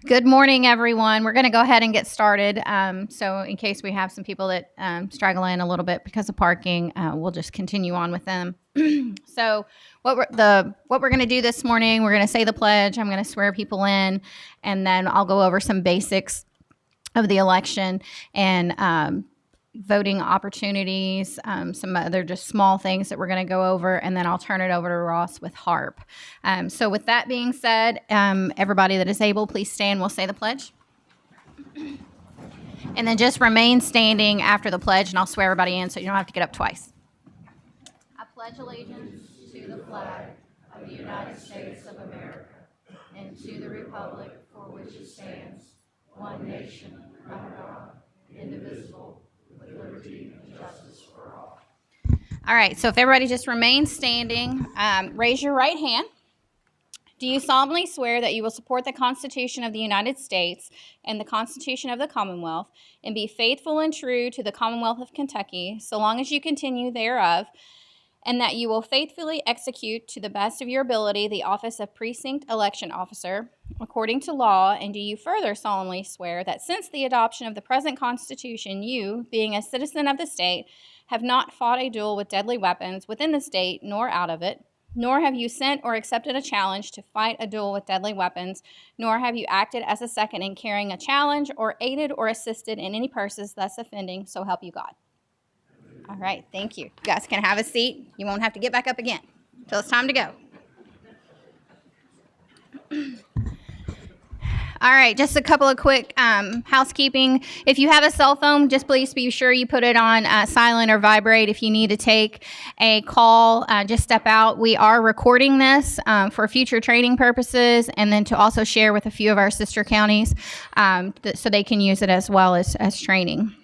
Good morning, everyone. We're going to go ahead and get started. So in case we have some people that straggle in a little bit because of parking, we'll just continue on with them. So what we're going to do this morning, we're going to say the pledge. I'm going to swear people in, and then I'll go over some basics of the election and voting opportunities, some other just small things that we're going to go over, and then I'll turn it over to Ross with HARP. So with that being said, everybody that is able, please stand. We'll say the pledge. And then just remain standing after the pledge, and I'll swear everybody in so you don't have to get up twice. I pledge allegiance to the flag of the United States of America and to the republic for which it stands, one nation, under God, indivisible, with liberty and justice for all. All right, so if everybody just remains standing, raise your right hand. Do you solemnly swear that you will support the Constitution of the United States and the Constitution of the Commonwealth, and be faithful and true to the Commonwealth of Kentucky, so long as you continue thereof, and that you will faithfully execute to the best of your ability the office of Precinct Election Officer, according to law, and do you further solemnly swear that since the adoption of the present Constitution, you, being a citizen of the state, have not fought a duel with deadly weapons within the state nor out of it, nor have you sent or accepted a challenge to fight a duel with deadly weapons, nor have you acted as a second in carrying a challenge or aided or assisted in any persons thus offending, so help you God. All right, thank you. You guys can have a seat. You won't have to get back up again until it's time to go. All right, just a couple of quick housekeeping. If you have a cell phone, just please be sure you put it on silent or vibrate. If you need to take a call, just step out. We are recording this for future training purposes, and then to also share with a few of our sister counties so they can use it as well as training.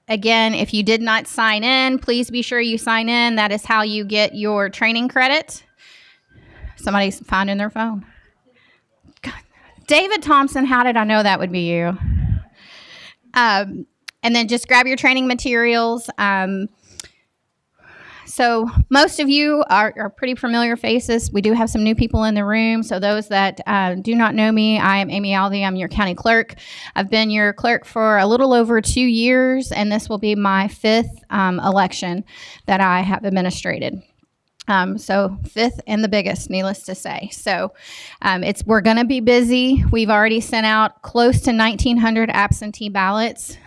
Again, if you did not sign in, please be sure you sign in. That is how you get your training credit. Somebody's finding their phone. God. David Thompson, how did I know that would be you? And then just grab your training materials. So most of you are pretty familiar faces. We do have some new people in the room. So those that do not know me, I am Amy Alvey. I'm your county clerk. I've been your clerk for a little over 2 years, and this will be my 5th election that I have administrated. So 5th and the biggest, needless to say. So we're going to be busy. We've already sent out close to 1,900 absentee ballots.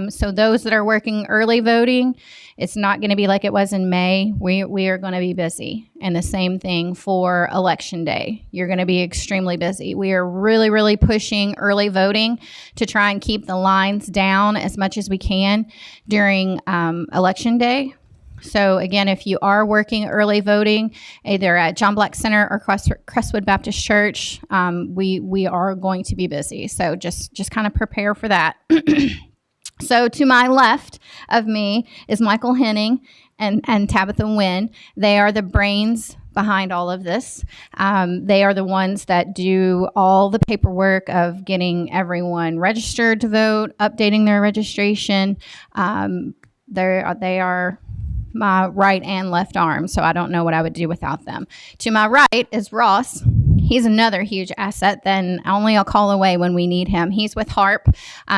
So those that are working early voting, it's not going to be like it was in May. We are going to be busy. And the same thing for Election Day. You're going to be extremely busy. We are really, really pushing early voting to try and keep the lines down as much as we can during Election Day. So again, if you are working early voting, either at John Black Center or Crestwood Baptist Church, we are going to be busy. So just kind of prepare for that. So to my left of me is Michael Henning and Tabitha Nguyen. They are the brains behind all of this. They are the ones that do all the paperwork of getting everyone registered to vote, updating their registration. They are my right and left arm, so I don't know what I would do without them. To my right is Ross. He's another huge asset, then only a call away when we need him. He's with HARP.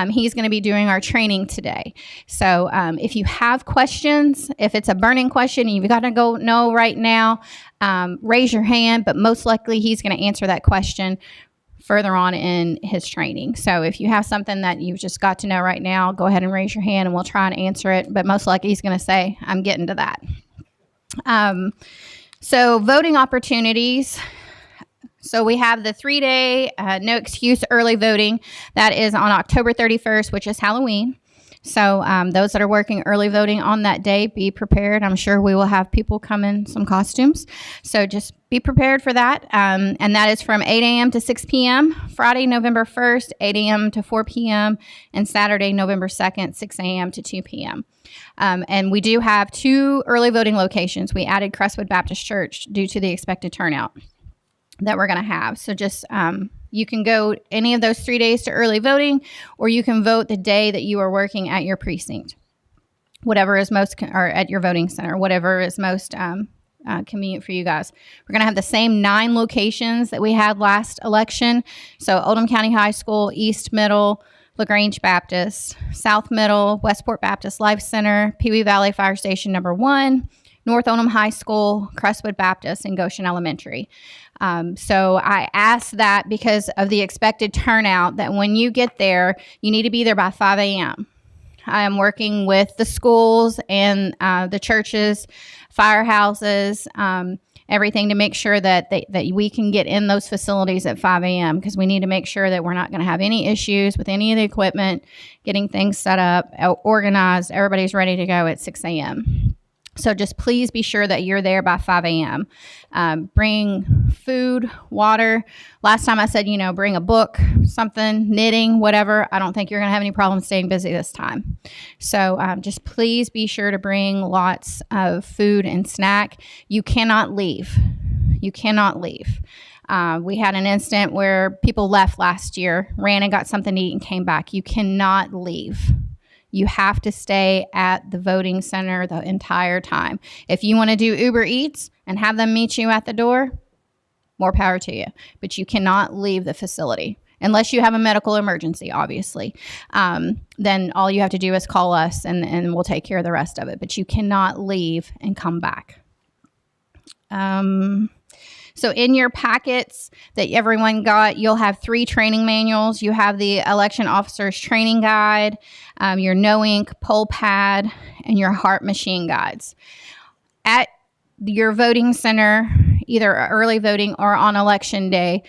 He's going to be doing our training today. So if you have questions, if it's a burning question and you've got to go know right now, raise your hand, but most likely he's going to answer that question further on in his training. So if you have something that you've just got to know right now, go ahead and raise your hand and we'll try and answer it. But most likely he's going to say, I'm getting to that. So voting opportunities. So we have the 3-day no excuse early voting. That is on October 31st, which is Halloween. So those that are working early voting on that day, be prepared. I'm sure we will have people come in some costumes. So just be prepared for that. And that is from 8 a.m. to 6 p.m. Friday, November 1st, 8 a.m. to 4 p.m. And Saturday, November 2nd, 6 a.m. to 2 p.m. And we do have 2 early voting locations. We added Crestwood Baptist Church due to the expected turnout that we're going to have. So just you can go any of those 3 days to early voting, or you can vote the day that you are working at your precinct, whatever is most, or at your voting center, whatever is most convenient for you guys. We're going to have the same 9 locations that we had last election. So Oldham County High School, East Middle, LaGrange Baptist, South Middle, Westport Baptist Life Center, Pee Wee Valley Fire Station number 1, North Oldham High School, Crestwood Baptist, and Goshen Elementary. So I asked that because of the expected turnout, that when you get there, you need to be there by 5 a.m. I am working with the schools and the churches, firehouses, everything to make sure that we can get in those facilities at 5 a.m. because we need to make sure that we're not going to have any issues with any of the equipment, getting things set up, organized, everybody's ready to go at 6 a.m. So just please be sure that you're there by 5 a.m. Bring food, water. Last time I said, bring a book, something, knitting, whatever. I don't think you're going to have any problem staying busy this time. So just please be sure to bring lots of food and snack. You cannot leave. You cannot leave. We had an incident where people left last year, ran and got something to eat and came back. You cannot leave. You have to stay at the voting center the entire time. If you want to do Uber Eats and have them meet you at the door, more power to you. But you cannot leave the facility unless you have a medical emergency, obviously. Then all you have to do is call us and we'll take care of the rest of it. But you cannot leave and come back. So in your packets that everyone got, you'll have 3 training manuals. You have the election officer's training guide, your no ink poll pad, and your heart machine guides. At your voting center, either early voting or on election day,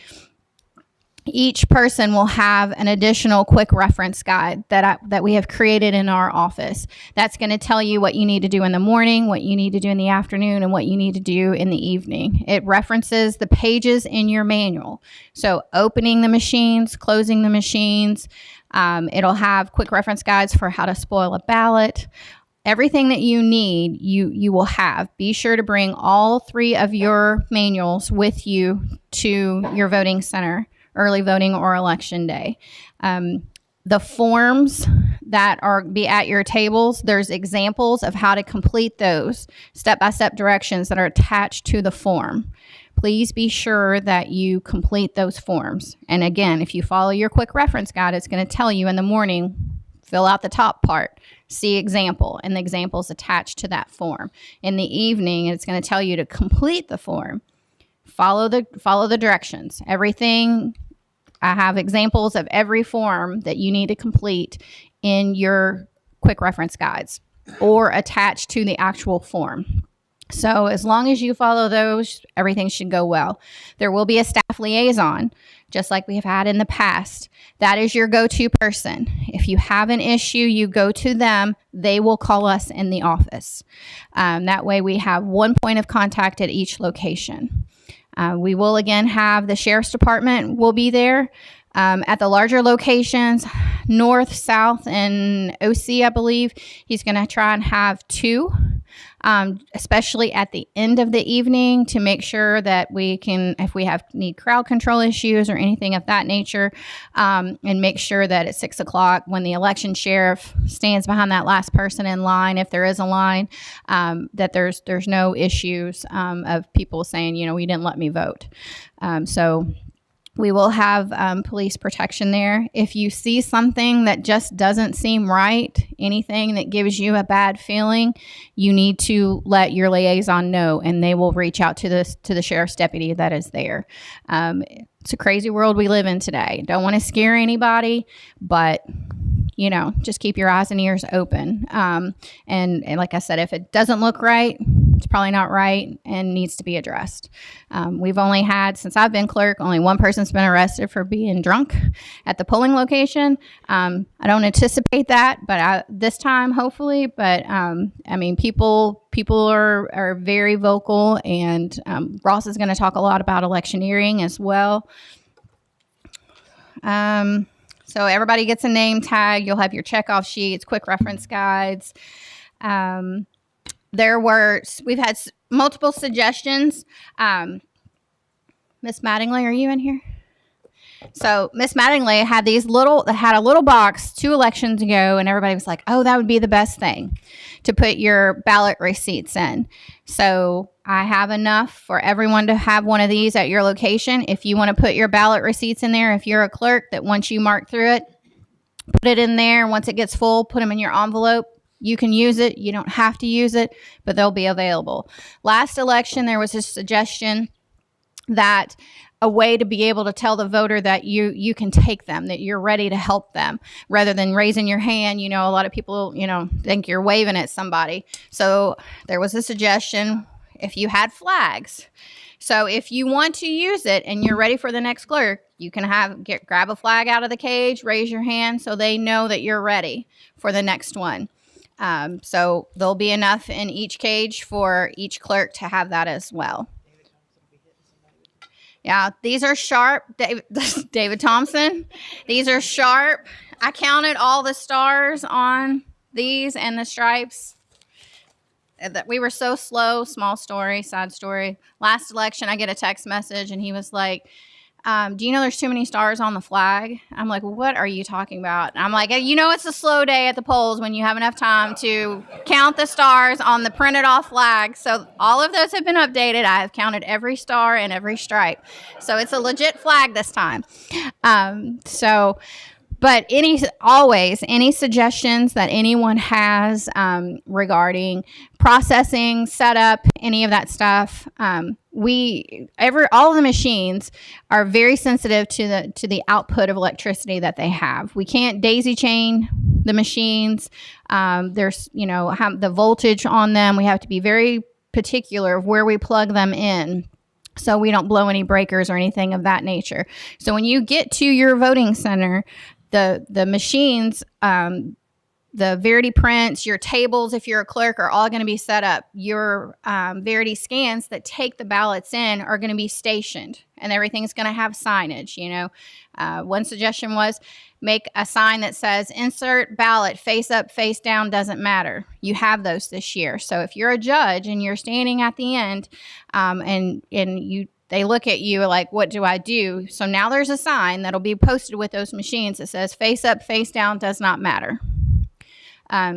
each person will have an additional quick reference guide that we have created in our office. That's going to tell you what you need to do in the morning, what you need to do in the afternoon, and what you need to do in the evening. It references the pages in your manual. So opening the machines, closing the machines. It'll have quick reference guides for how to spoil a ballot. Everything that you need, you will have. Be sure to bring all 3 of your manuals with you to your voting center, early voting or election day. The forms that be at your tables, there's examples of how to complete those step-by-step directions that are attached to the form. Please be sure that you complete those forms. And again, if you follow your quick reference guide, it's going to tell you in the morning, fill out the top part, see example, and the example's attached to that form. In the evening, it's going to tell you to complete the form. Follow the directions. Everything, I have examples of every form that you need to complete in your quick reference guides or attached to the actual form. So as long as you follow those, everything should go well. There will be a staff liaison, just like we have had in the past. That is your go-to person. If you have an issue, you go to them. They will call us in the office. That way we have one point of contact at each location. We will again have the sheriff's department will be there at the larger locations, north, south, and OC, I believe. He's going to try and have 2, especially at the end of the evening to make sure that we can, if we need crowd control issues or anything of that nature, and make sure that at 6 o'clock when the election sheriff stands behind that last person in line, if there is a line, that there's no issues of people saying, we didn't let me vote. So we will have police protection there. If you see something that just doesn't seem right, anything that gives you a bad feeling, you need to let your liaison know, and they will reach out to the sheriff's deputy that is there. It's a crazy world we live in today. Don't want to scare anybody, but just keep your eyes and ears open. And like I said, if it doesn't look right, it's probably not right and needs to be addressed. We've only had, since I've been clerk, only one person's been arrested for being drunk at the polling location. I don't anticipate that, but this time, hopefully. But people are very vocal, and Ross is going to talk a lot about electioneering as well. So everybody gets a name tag. You'll have your checkoff sheets, quick reference guides. We've had multiple suggestions. Miss Mattingly, are you in here? So Miss Mattingly had a little box 2 elections ago, and everybody was like, "Oh, that would be the best thing to put your ballot receipts in." So I have enough for everyone to have one of these at your location. If you want to put your ballot receipts in there, if you're a clerk, that once you mark through it, put it in there. Once it gets full, put them in your envelope. You can use it. You don't have to use it, but they'll be available. Last election, there was a suggestion that a way to be able to tell the voter that you can take them, that you're ready to help them, rather than raising your hand. A lot of people, think you're waving at somebody. So there was a suggestion if you had flags. So if you want to use it and you're ready for the next clerk, you can grab a flag out of the cage, raise your hand so they know that you're ready for the next one. So there'll be enough in each cage for each clerk to have that as well. Yeah, these are sharp, David Thompson. These are sharp. I counted all the stars on these and the stripes. We were so slow. Small story, side story. Last election, I get a text message, and he was like, do you know there's too many stars on the flag? I'm like, what are you talking about? And I'm like, it's a slow day at the polls when you have enough time to count the stars on the printed off flag. So all of those have been updated. I have counted every star and every stripe. So it's a legit flag this time. But any suggestions that anyone has regarding processing, setup, any of that stuff, all of the machines are very sensitive to the output of electricity that they have. We can't daisy chain the machines. There's have the voltage on them. We have to be very particular of where we plug them in, so we don't blow any breakers or anything of that nature. So when you get to your voting center, the machines, the Verity prints, your tables, if you're a clerk, are all going to be set up. Your Verity scans that take the ballots in are going to be stationed, and everything's going to have signage. One suggestion was make a sign that says "Insert ballot face up, face down, doesn't matter." You have those this year. So if you're a judge and you're standing at the end, they look at you like, what do I do? So now there's a sign that'll be posted with those machines that says face up, face down, does not matter.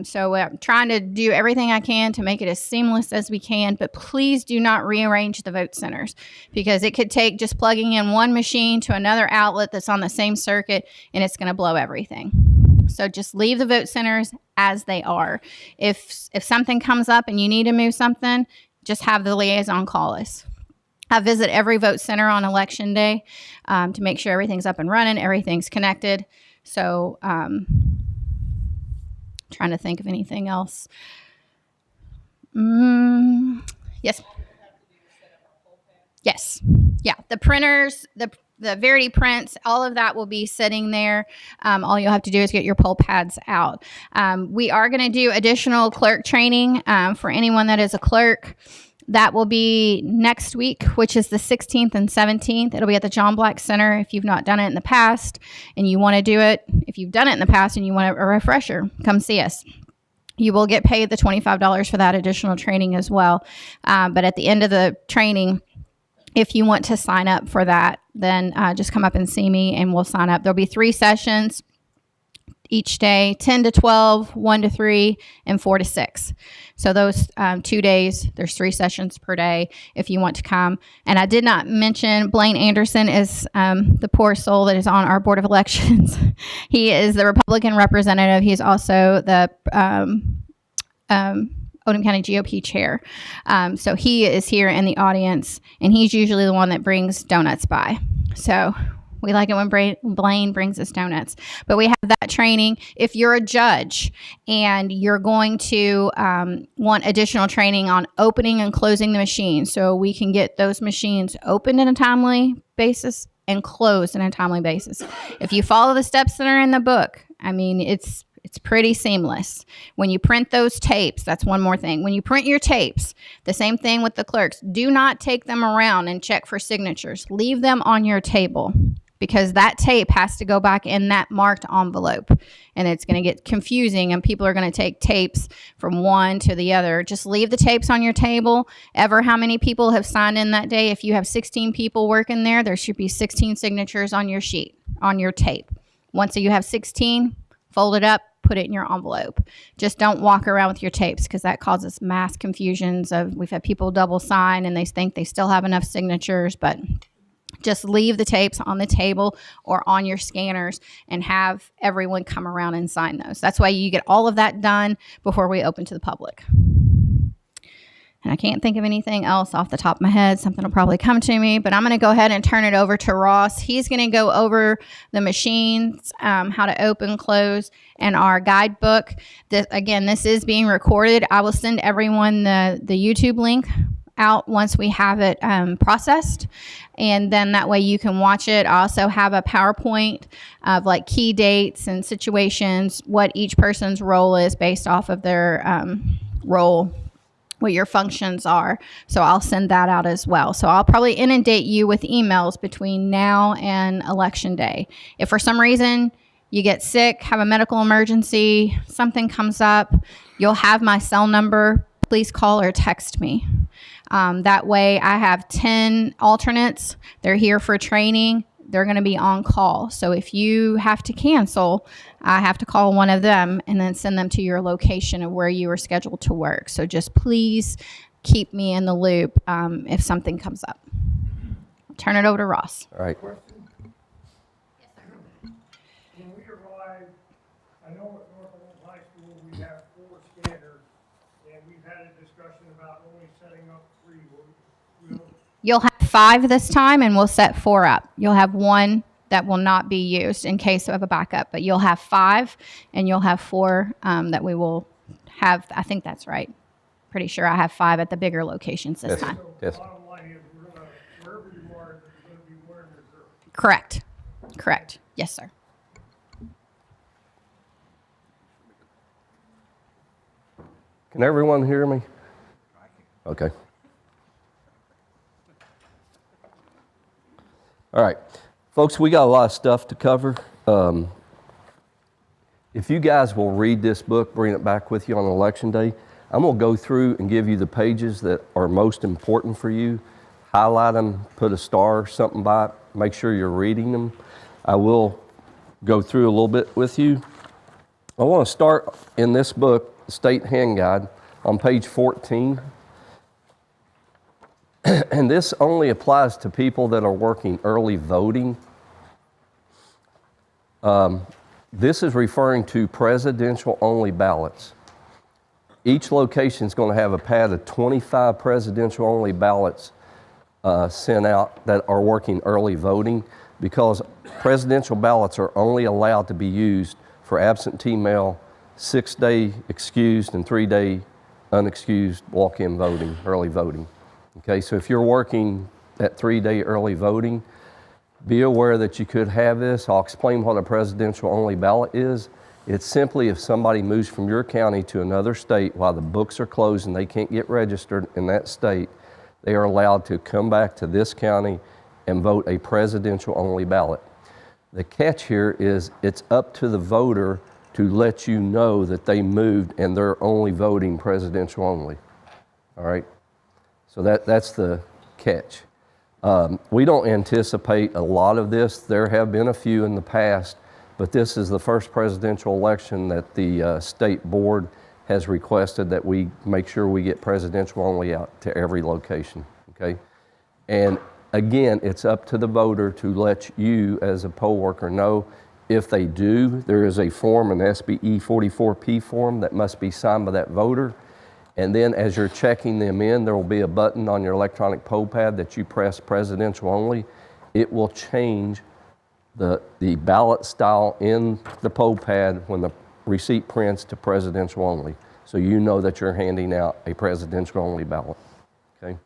So I'm trying to do everything I can to make it as seamless as we can, but please do not rearrange the vote centers, because it could take just plugging in one machine to another outlet that's on the same circuit, and it's going to blow everything. So just leave the vote centers as they are. If something comes up and you need to move something, just have the liaison call us. I visit every vote center on election day to make sure everything's up and running, everything's connected. So trying to think of anything else. Yes. Yes. Yeah. The printers, the Verity prints, all of that will be sitting there. All you'll have to do is get your poll pads out. We are going to do additional clerk training for anyone that is a clerk. That will be next week, which is the 16th and 17th. It'll be at the John Black Center. If you've not done it in the past and you want to do it, if you've done it in the past and you want a refresher, come see us. You will get paid the $25 for that additional training as well. But at the end of the training, if you want to sign up for that, then just come up and see me and we'll sign up. There'll be 3 sessions each day, 10 to 12, 1 to 3, and 4 to 6. So those 2 days, there's 3 sessions per day if you want to come. And I did not mention Blaine Anderson is the poor soul that is on our Board of Elections. He is the Republican representative. He's also the Oldham County GOP chair. So he is here in the audience, and he's usually the one that brings donuts by. So we like it when Blaine brings us donuts. But we have that training. If you're a judge and you're going to want additional training on opening and closing the machine, so we can get those machines opened in a timely basis and closed in a timely basis. If you follow the steps that are in the book, I mean, it's pretty seamless. When you print those tapes, that's one more thing. When you print your tapes, the same thing with the clerks. Do not take them around and check for signatures. Leave them on your table, because that tape has to go back in that marked envelope, and it's going to get confusing, and people are going to take tapes from one to the other. Just leave the tapes on your table. Ever how many people have signed in that day? If you have 16 people working there should be 16 signatures on your sheet, on your tape. Once you have 16, fold it up, put it in your envelope. Just don't walk around with your tapes, because that causes mass confusions. We've had people double sign and they think they still have enough signatures, but just leave the tapes on the table or on your scanners and have everyone come around and sign those. That's why you get all of that done before we open to the public. And I can't think of anything else off the top of my head. Something will probably come to me, but I'm going to go ahead and turn it over to Ross. He's going to go over the machines, how to open, close, and our guidebook. This is being recorded. I will send everyone the YouTube link out once we have it processed, and then that way you can watch it. I also have a PowerPoint of like key dates and situations, what each person's role is based off of their role, what your functions are. So I'll send that out as well. So I'll probably inundate you with emails between now and election day. If for some reason you get sick, have a medical emergency, something comes up, you'll have my cell number. Please call or text me. That way I have 10 alternates. They're here for training. They're going to be on call. So if you have to cancel, I have to call one of them and then send them to your location of where you are scheduled to work. So just please keep me in the loop if something comes up. I'll turn it over to Ross. All right. Question. Yes, sir. When we arrived, I know at North Oldham High School we have 4 scanners, and we've had a discussion about only setting up 3. You'll have 5 this time, and we'll set 4 up. You'll have 1 that will not be used in case of a backup, but you'll have 5, and you'll have 4 that we will have. I think that's right. Pretty sure I have 5 at the bigger locations this time. So Yes. bottom line is, wherever you are, you're going to be wearing your shirt. Correct. Correct. Yes, sir. Can everyone hear me? Okay. All right. Folks, we got a lot of stuff to cover. If you guys will read this book, bring it back with you on election day, I'm going to go through and give you the pages that are most important for you. Highlight them, put a star or something by it, make sure you're reading them. I will go through a little bit with you. I want to start in this book, State Hand Guide, on page 14. And this only applies to people that are working early voting. This is referring to presidential-only ballots. Each location is going to have a pad of 25 presidential-only ballots sent out that are working early voting, because presidential ballots are only allowed to be used for absentee mail, 6-day excused and 3-day unexcused walk-in voting, early voting. Okay, so if you're working at 3-day early voting, be aware that you could have this. I'll explain what a presidential-only ballot is. It's simply if somebody moves from your county to another state while the books are closed and they can't get registered in that state, they are allowed to come back to this county and vote a presidential-only ballot. The catch here is it's up to the voter to let you know that they moved and they're only voting presidential only. All right? So that's the catch. We don't anticipate a lot of this. There have been a few in the past, but this is the first presidential election that the state board has requested that we make sure we get presidential only out to every location, okay? And again, it's up to the voter to let you as a poll worker know. If they do, there is a form, an SBE 44P form that must be signed by that voter. And then as you're checking them in, there will be a button on your electronic poll pad that you press presidential only. It will change the ballot style in the poll pad when the receipt prints to presidential only. So you know that you're handing out a presidential only ballot, okay?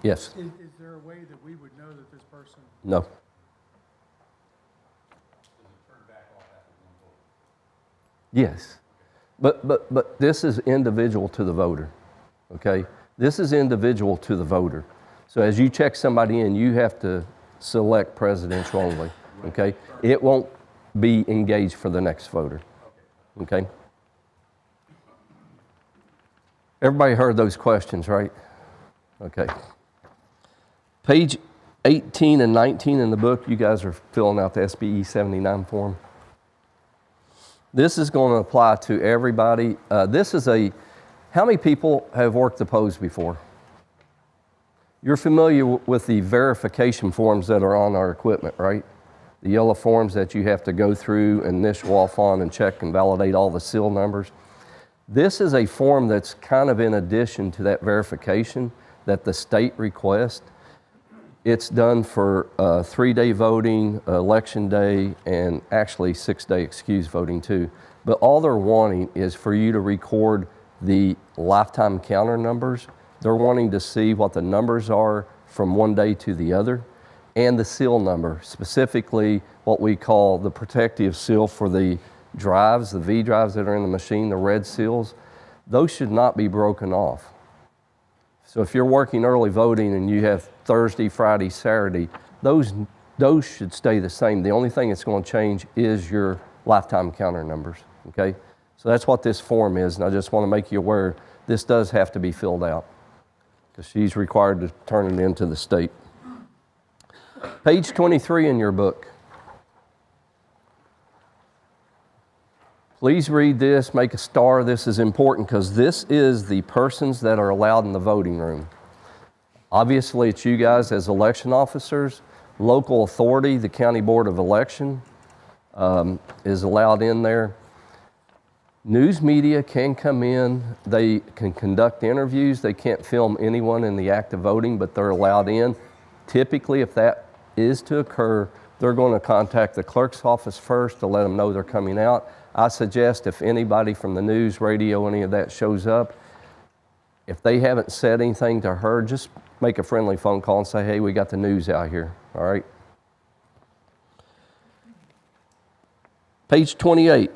Yes? Is there a way that we would know that this person? No. Yes, but this is individual to the voter, okay? This is individual to the voter. So as you check somebody in, you have to select presidential only, okay? It won't be engaged for the next voter, okay? Everybody heard those questions, right? Okay. Page 18 and 19 in the book, you guys are filling out the SBE 79 form. This is going to apply to everybody. How many people have worked the polls before? You're familiar with the verification forms that are on our equipment, right? The yellow forms that you have to go through, initial off on, and check and validate all the seal numbers. This is a form that's kind of in addition to that verification that the state requests. It's done for 3-day voting, election day, and actually 6-day excused voting too. But all they're wanting is for you to record the lifetime counter numbers. They're wanting to see what the numbers are from one day to the other, and the seal number, specifically what we call the protective seal for the drives, the V drives that are in the machine, the red seals. Those should not be broken off. So if you're working early voting and you have Thursday, Friday, Saturday, those should stay the same. The only thing that's going to change is your lifetime counter numbers, okay? So that's what this form is, and I just want to make you aware this does have to be filled out because she's required to turn it into the state. Page 23 in your book. Please read this, make a star. This is important because this is the persons that are allowed in the voting room. Obviously, it's you guys as election officers. Local authority, the County Board of Election, is allowed in there. News media can come in. They can conduct interviews. They can't film anyone in the act of voting, but they're allowed in. Typically, if that is to occur, they're going to contact the clerk's office first to let them know they're coming out. I suggest if anybody from the news, radio, any of that shows up, if they haven't said anything to her, just make a friendly phone call and say, hey, we got the news out here, all right? Page 28.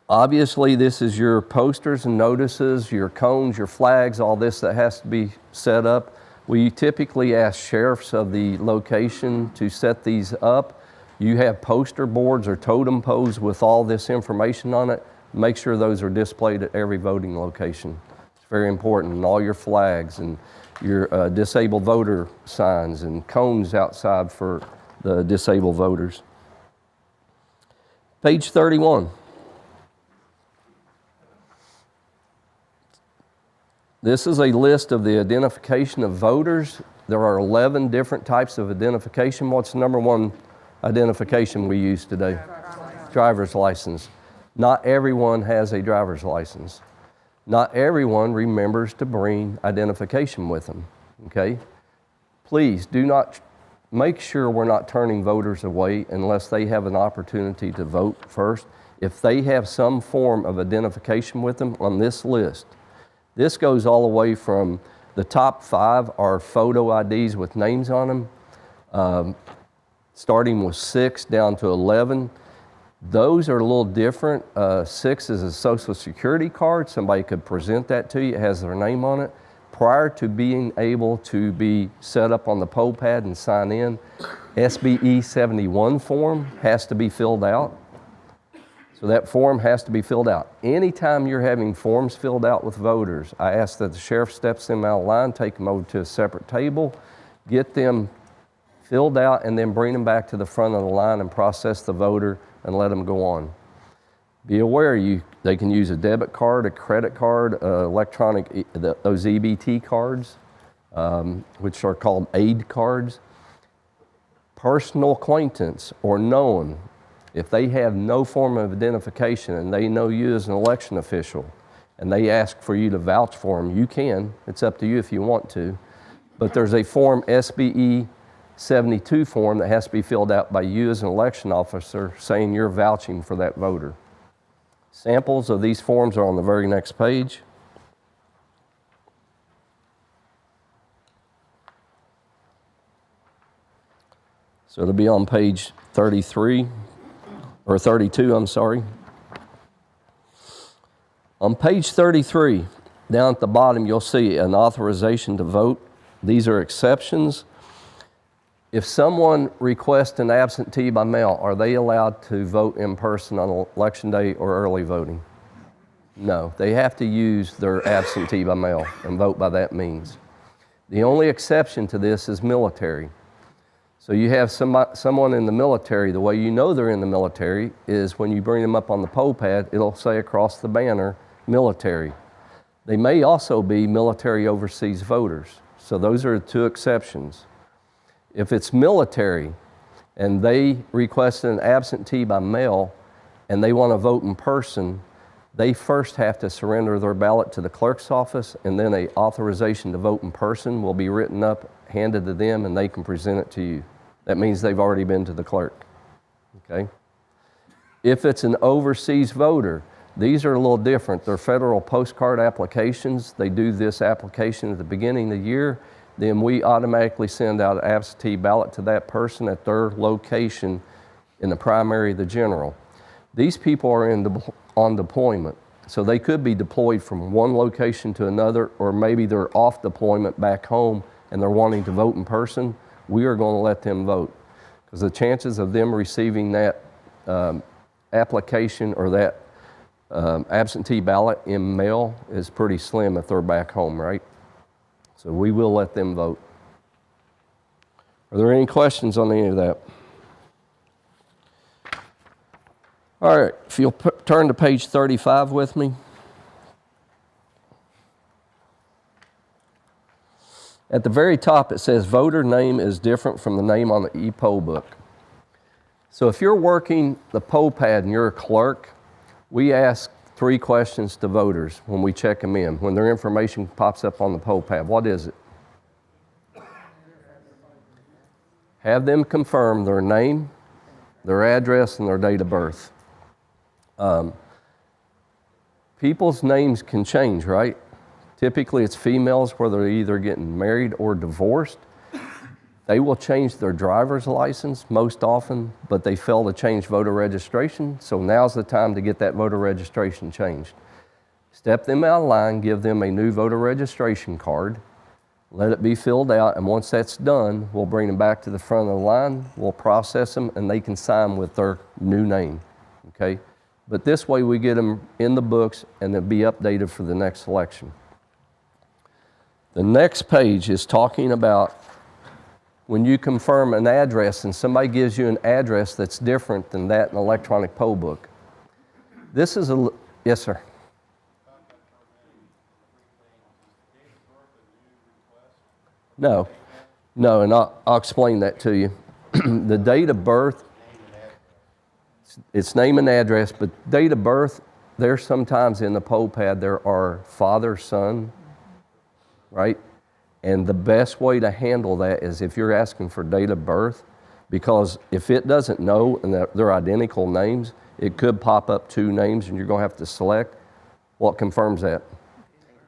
Obviously, this is your posters and notices, your cones, your flags, all this that has to be set up. We typically ask sheriffs of the location to set these up. You have poster boards or totem poles with all this information on it. Make sure those are displayed at every voting location. It's very important. And all your flags and your disabled voter signs and cones outside for the disabled voters. Page 31. This is a list of the identification of voters. There are 11 different types of identification. What's the number one identification we use today? Driver's license. Not everyone has a driver's license. Not everyone remembers to bring identification with them, okay? Please do not, make sure we're not turning voters away unless they have an opportunity to vote first. If they have some form of identification with them on this list, this goes all the way from the top 5 are photo IDs with names on them, starting with 6 down to 11. Those are a little different. 6 is a social security card. Somebody could present that to you. It has their name on it. Prior to being able to be set up on the poll pad and sign in, SBE 71 form has to be filled out. So that form has to be filled out. Anytime you're having forms filled out with voters, I ask that the sheriff steps them out of line, take them over to a separate table, get them filled out, and then bring them back to the front of the line and process the voter and let them go on. Be aware they can use a debit card, a credit card, electronic, those EBT cards, which are called aid cards. Personal acquaintance or known. If they have no form of identification and they know you as an election official and they ask for you to vouch for them, you can. It's up to you if you want to. But there's a form, SBE 72 form, that has to be filled out by you as an election officer saying you're vouching for that voter. Samples of these forms are on the very next page. So it'll be on page 33. Or 32, I'm sorry. On page 33, down at the bottom, you'll see an authorization to vote. These are exceptions. If someone requests an absentee by mail, are they allowed to vote in person on election day or early voting? No, they have to use their absentee by mail and vote by that means. The only exception to this is military. So you have someone in the military, the way you know they're in the military is when you bring them up on the poll pad, it'll say across the banner, military. They may also be military overseas voters. So those are the two exceptions. If it's military and they request an absentee by mail and they want to vote in person, they first have to surrender their ballot to the clerk's office, and then an authorization to vote in person will be written up, handed to them, and they can present it to you. That means they've already been to the clerk, okay? If it's an overseas voter, these are a little different. They're federal postcard applications. They do this application at the beginning of the year. Then we automatically send out an absentee ballot to that person at their location in the primary, the general. These people are on deployment, so they could be deployed from one location to another, or maybe they're off deployment back home and they're wanting to vote in person. We are going to let them vote, because the chances of them receiving that application or that absentee ballot in mail is pretty slim if they're back home, right? So we will let them vote. Are there any questions on any of that? All right, if you'll turn to page 35 with me. At the very top, it says voter name is different from the name on the e-poll book. So if you're working the poll pad and you're a clerk, we ask 3 questions to voters when we check them in. When their information pops up on the poll pad, what is it? Have them confirm their name, their address, and their date of birth. People's names can change, right? Typically, it's females where they're either getting married or divorced. They will change their driver's license most often, but they fail to change voter registration, so now's the time to get that voter registration changed. Step them out of line, give them a new voter registration card, let it be filled out, and once that's done, we'll bring them back to the front of the line, we'll process them, and they can sign with their new name, okay? But this way we get them in the books and they'll be updated for the next election. The next page is talking about when you confirm an address and somebody gives you an address that's different than that in the electronic poll book. This is a, yes sir. No, and I'll explain that to you. The date of birth, it's name and address, but date of birth, there's sometimes in the poll pad there are father, son, right? And the best way to handle that is if you're asking for date of birth, because if it doesn't know and they're identical names, it could pop up 2 names and you're going to have to select. What confirms that?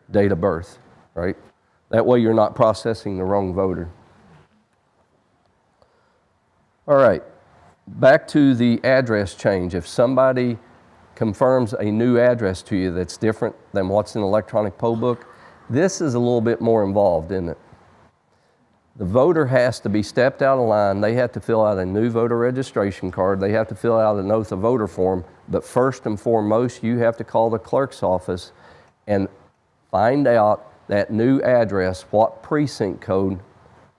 Date of birth, right? That way you're not processing the wrong voter. All right, back to the address change. If somebody confirms a new address to you that's different than what's in the electronic poll book, this is a little bit more involved, isn't it? The voter has to be stepped out of line. They have to fill out a new voter registration card. They have to fill out an oath of voter form. But first and foremost, you have to call the clerk's office and find out that new address, what precinct code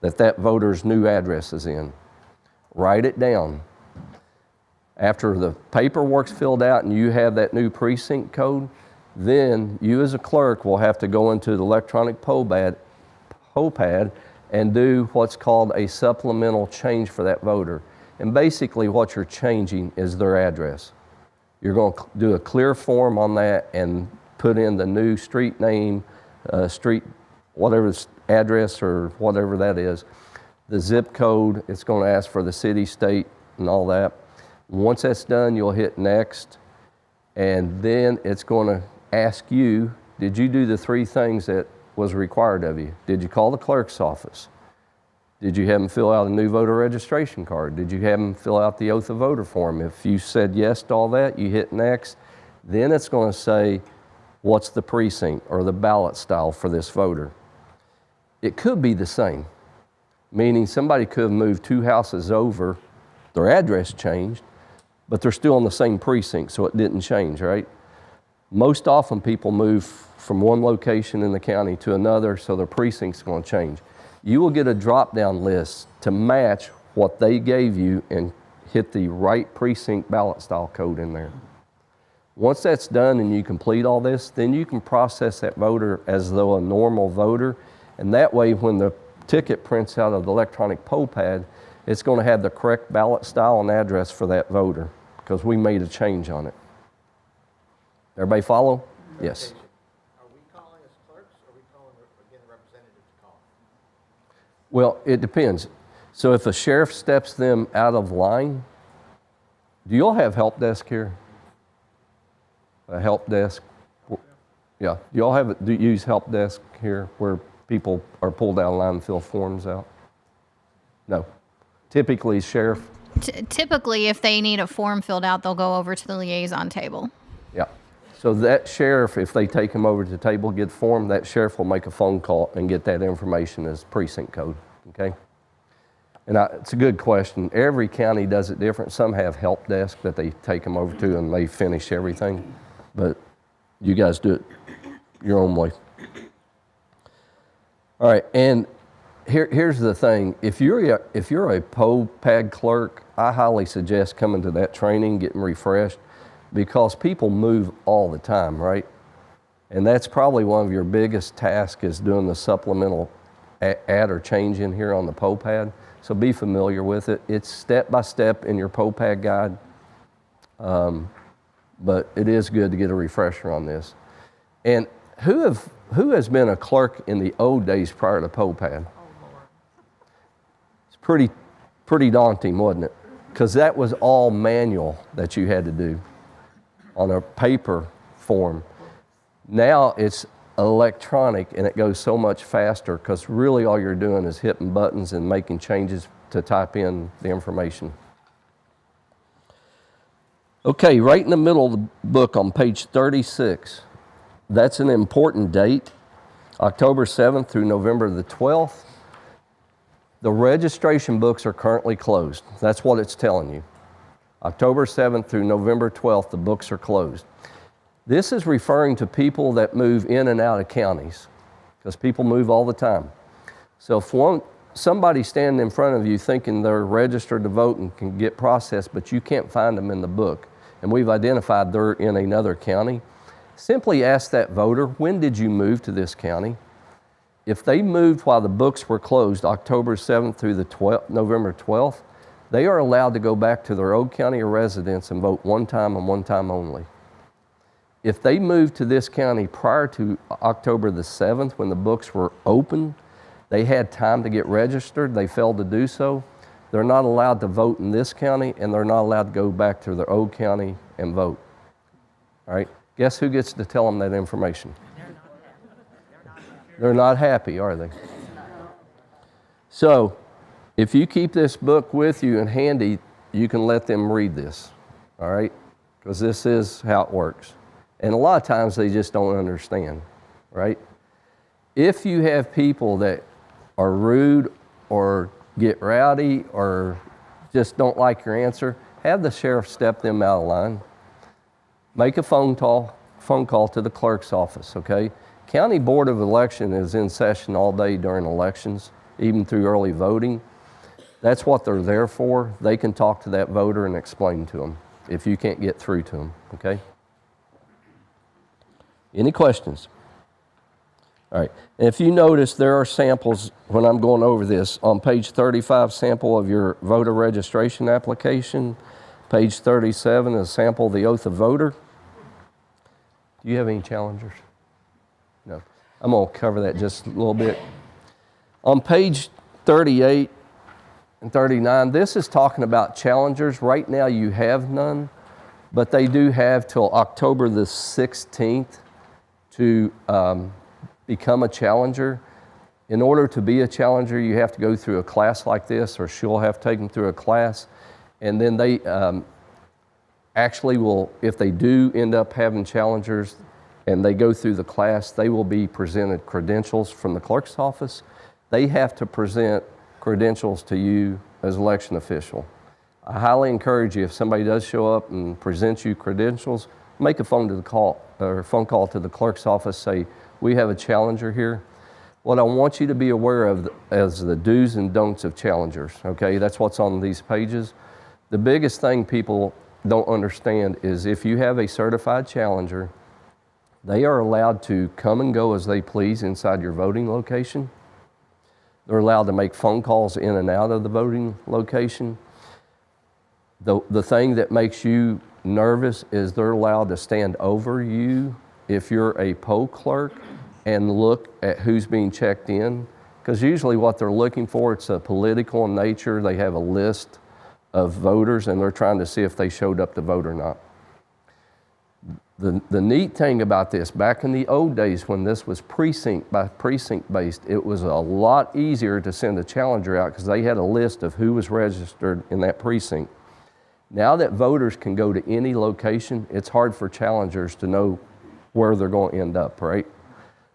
that voter's new address is in. Write it down. After the paperwork's filled out and you have that new precinct code, then you as a clerk will have to go into the electronic poll pad and do what's called a supplemental change for that voter. And basically what you're changing is their address. You're going to do a clear form on that and put in the new street name, street, whatever address or whatever that is, the zip code. It's going to ask for the city, state, and all that. Once that's done, you'll hit next, and then it's going to ask you, did you do the 3 things that was required of you? Did you call the clerk's office? Did you have them fill out a new voter registration card? Did you have them fill out the oath of voter form? If you said yes to all that, you hit next. Then it's going to say, what's the precinct or the ballot style for this voter? it could be the same, meaning somebody could have moved 2 houses over, their address changed, but they're still in the same precinct, so it didn't change, right? Most often people move from one location in the county to another, so their precinct's going to change. You will get a drop-down list to match what they gave you and hit the right precinct ballot style code in there. Once that's done and you complete all this, then you can process that voter as though a normal voter, and that way when the ticket prints out of the electronic poll pad, it's going to have the correct ballot style and address for that voter because we made a change on it. Everybody follow? Yes. Are we calling as clerks, or are we calling, again, a representative to call? Well, it depends. So if a sheriff steps them out of line, do you all have help desk here? A help desk? Yeah. Do you all do you use help desk here where people are pulled out of line and fill forms out? No. Typically, sheriff. Typically, if they need a form filled out, they'll go over to the liaison table. Yeah. So that sheriff, if they take him over to the table, get the form, that sheriff will make a phone call and get that information as precinct code, okay? And it's a good question. Every county does it different. Some have help desk that they take them over to and they finish everything, but you guys do it your own way. All right, and here's the thing. If you're a poll pad clerk, I highly suggest coming to that training, getting refreshed, because people move all the time, right? And that's probably one of your biggest tasks is doing the supplemental add or change in here on the poll pad. So be familiar with it. It's step by step in your poll pad guide, but it is good to get a refresher on this. And who has been a clerk in the old days prior to poll pad? It's pretty daunting, wasn't it? Because that was all manual that you had to do on a paper form. Now it's electronic and it goes so much faster because really all you're doing is hitting buttons and making changes to type in the information. Okay, right in the middle of the book on page 36, that's an important date, October 7th through November the 12th. The registration books are currently closed. That's what it's telling you. October 7th through November 12th, the books are closed. This is referring to people that move in and out of counties, because people move all the time. So if somebody's standing in front of you thinking they're registered to vote and can get processed, but you can't find them in the book, and we've identified they're in another county, simply ask that voter, when did you move to this county? If they moved while the books were closed, October 7th through the November 12th, they are allowed to go back to their old county of residence and vote one time and one time only. If they moved to this county prior to October the 7th when the books were open, they had time to get registered, they failed to do so, they're not allowed to vote in this county and they're not allowed to go back to their old county and vote. All right, guess who gets to tell them that information? They're not happy, are they? So, if you keep this book with you and handy, you can let them read this, all right? Because this is how it works. And a lot of times they just don't understand, right? If you have people that are rude or get rowdy or just don't like your answer, have the sheriff step them out of line. Make a phone call to the clerk's office, okay? County Board of Election is in session all day during elections, even through early voting. That's what they're there for. They can talk to that voter and explain to them if you can't get through to them, okay? Any questions? All right, and if you notice, there are samples when I'm going over this. On page 35, sample of your voter registration application. Page 37 is a sample of the oath of voter. Do you have any challengers? No. I'm going to cover that just a little bit. On page 38 and 39, this is talking about challengers. Right now you have none, but they do have till October the 16th to become a challenger. In order to be a challenger, you have to go through a class like this, or she'll have taken through a class, and then they actually will, if they do end up having challengers and they go through the class, they will be presented credentials from the clerk's office, they have to present credentials to you as election official. I highly encourage you, if somebody does show up and presents you credentials, make a phone call to the clerk's office, say, we have a challenger here. What I want you to be aware of as the do's and don'ts of challengers, okay? That's what's on these pages. The biggest thing people don't understand is if you have a certified challenger, they are allowed to come and go as they please inside your voting location. They're allowed to make phone calls in and out of the voting location. The thing that makes you nervous is they're allowed to stand over you if you're a poll clerk and look at who's being checked in. Because usually what they're looking for, it's a political in nature. They have a list of voters and they're trying to see if they showed up to vote or not. The neat thing about this, back in the old days when this was precinct by precinct based, it was a lot easier to send a challenger out because they had a list of who was registered in that precinct. Now that voters can go to any location, it's hard for challengers to know where they're going to end up, right?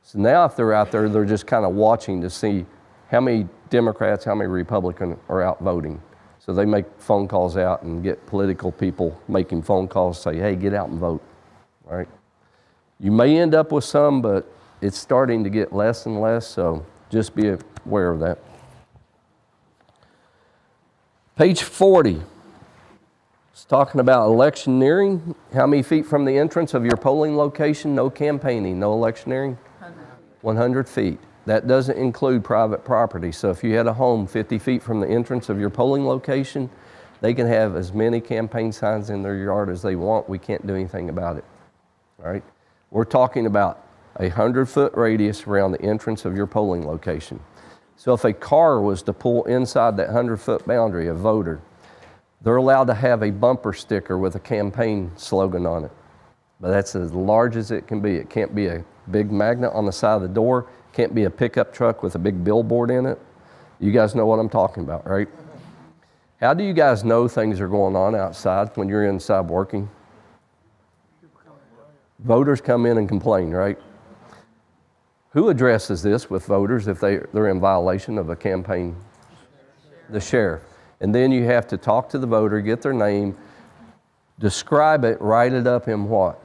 So now if they're out there, they're just kind of watching to see how many Democrats, how many Republicans are out voting. So they make phone calls out and get political people making phone calls, say, hey, get out and vote. All right. You may end up with some, but it's starting to get less and less, so just be aware of that. Page 40. It's talking about electioneering. How many feet from the entrance of your polling location? No campaigning, no electioneering? 100 feet. That doesn't include private property. So if you had a home 50 feet from the entrance of your polling location, they can have as many campaign signs in their yard as they want. We can't do anything about it. All right? We're talking about a 100-foot radius around the entrance of your polling location. So if a car was to pull inside that 100-foot boundary, a voter, they're allowed to have a bumper sticker with a campaign slogan on it. But that's as large as it can be. It can't be a big magnet on the side of the door. Can't be a pickup truck with a big billboard in it. You guys know what I'm talking about, right? How do you guys know things are going on outside when you're inside working? Voters come in and complain, right? Who addresses this with voters if they're in violation of a campaign? The sheriff. And then you have to talk to the voter, get their name, describe it, write it up in what?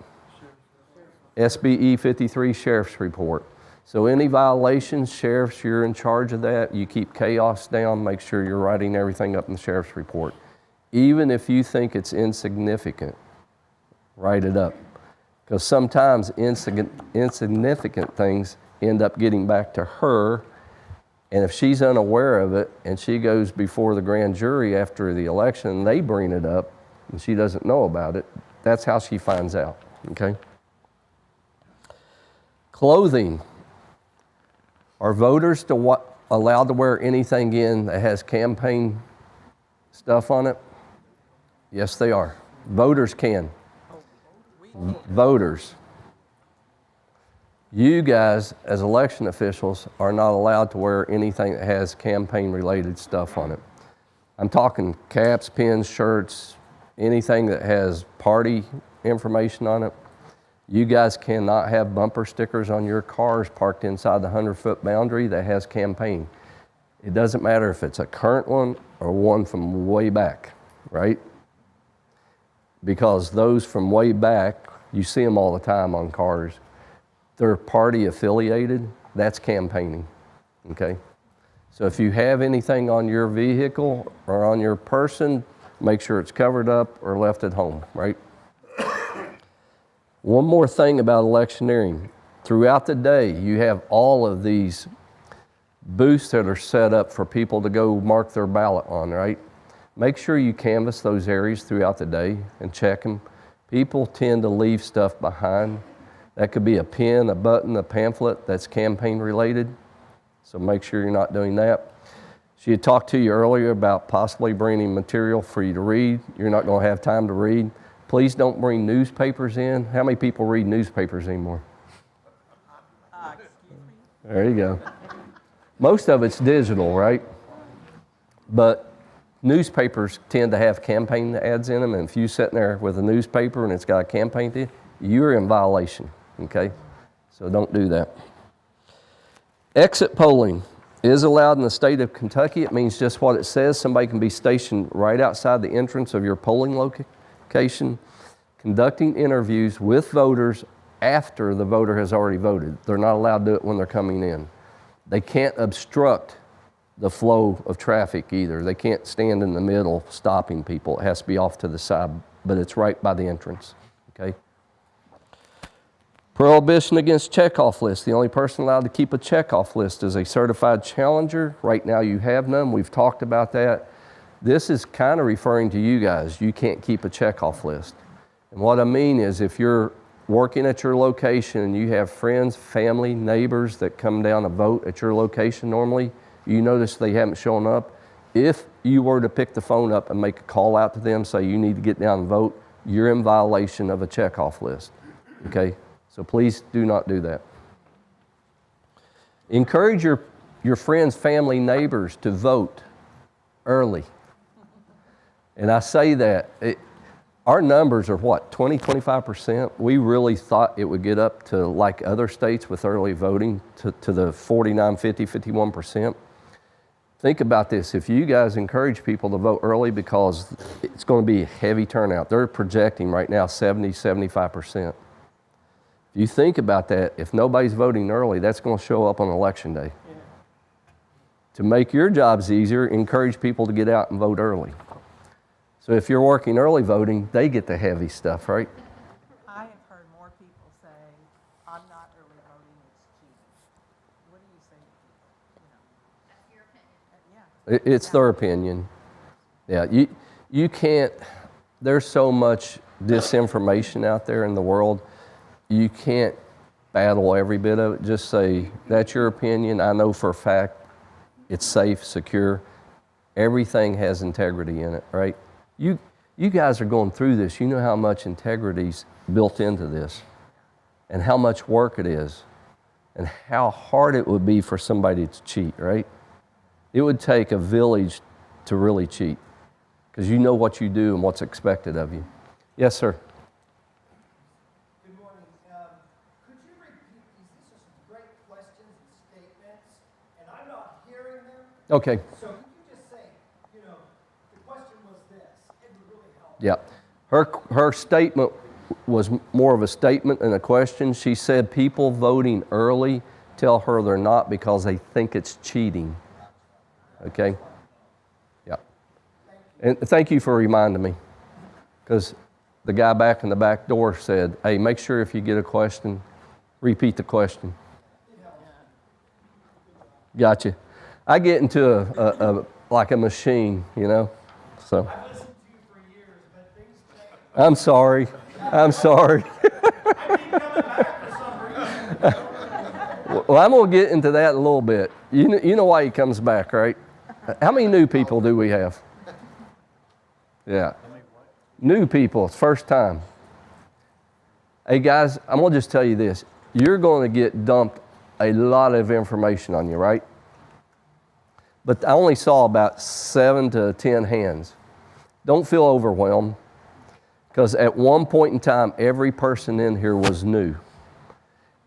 SBE 53 Sheriff's Report. So any violations, sheriffs, you're in charge of that. You keep chaos down, make sure you're writing everything up in the sheriff's report. Even if you think it's insignificant, write it up. Because sometimes insignificant things end up getting back to her, and if she's unaware of it and she goes before the grand jury after the election, they bring it up and she doesn't know about it, that's how she finds out, okay? Clothing. Are voters allowed to wear anything in that has campaign stuff on it? Yes, they are. Voters can. Voters. You guys, as election officials, are not allowed to wear anything that has campaign-related stuff on it. I'm talking caps, pins, shirts, anything that has party information on it. You guys cannot have bumper stickers on your cars parked inside the 100-foot boundary that has campaign. It doesn't matter if it's a current one or one from way back, right? Because those from way back, you see them all the time on cars. They're party affiliated, that's campaigning, okay? So if you have anything on your vehicle or on your person, make sure it's covered up or left at home, right? One more thing about electioneering. Throughout the day, you have all of these booths that are set up for people to go mark their ballot on, right? Make sure you canvass those areas throughout the day and check them. People tend to leave stuff behind. That could be a pin, a button, a pamphlet that's campaign related. So make sure you're not doing that. She had talked to you earlier about possibly bringing material for you to read. You're not going to have time to read. Please don't bring newspapers in. How many people read newspapers anymore? There you go. Most of it's digital, right? But newspapers tend to have campaign ads in them, and if you're sitting there with a newspaper and it's got a campaign to it, you're in violation, okay? So don't do that. Exit polling. is allowed in the state of Kentucky. It means just what it says. Somebody can be stationed right outside the entrance of your polling location, conducting interviews with voters after the voter has already voted. They're not allowed to do it when they're coming in. They can't obstruct the flow of traffic either. They can't stand in the middle stopping people. It has to be off to the side, but it's right by the entrance, okay? Prohibition against checkoff lists. The only person allowed to keep a checkoff list is a certified challenger. Right now you have none. We've talked about that. This is kind of referring to you guys. You can't keep a checkoff list. And what I mean is if you're working at your location and you have friends, family, neighbors that come down to vote at your location normally, you notice they haven't shown up. If you were to pick the phone up and make a call out to them, say you need to get down and vote, you're in violation of a checkoff list, okay? So please do not do that. Encourage your friends, family, neighbors to vote early. And I say that, our numbers are what, 20, 25%? We really thought it would get up to like other states with early voting to the 49, 50, 51%. Think about this. If you guys encourage people to vote early because it's going to be a heavy turnout. They're projecting right now 70, 75%. If you think about that, if nobody's voting early, that's going to show up on election day. Yeah. To make your jobs easier, encourage people to get out and vote early. So if you're working early voting, they get the heavy stuff, right? I have heard more people say, I'm not early voting, it's cheating. What do you say to people? You know? That's your opinion. Yeah. It's their opinion. Yeah, you can't, there's so much disinformation out there in the world, you can't battle every bit of it. Just say, that's your opinion, I know for a fact it's safe, secure. Everything has integrity in it, right? You guys are going through this. You know how much integrity's built into this and how much work it is and how hard it would be for somebody to cheat, right? It would take a village to really cheat because you know what you do and what's expected of you. Yes, sir. Good morning. Could you repeat these? These are some great questions and statements, and I'm not hearing them. Okay. So could you just say, you know, the question was this. It would really help. Yeah. Her statement was more of a statement than a question. She said people voting early tell her they're not because they think it's cheating. Okay? Yeah. And thank you for reminding me because the guy back in the back door said, hey, make sure if you get a question, repeat the question. Gotcha. I get into like a machine, you know, so. I've listened to you for years, but things change. I'm sorry. I'm sorry. I keep coming back for some reason. Well, I'm going to get into that in a little bit. You know why he comes back, right? How many new people do we have? Yeah. New people, it's first time. Hey guys, I'm going to just tell you this. You're going to get dumped a lot of information on you, right? But I only saw about 7 to 10 hands. Don't feel overwhelmed because at one point in time, every person in here was new.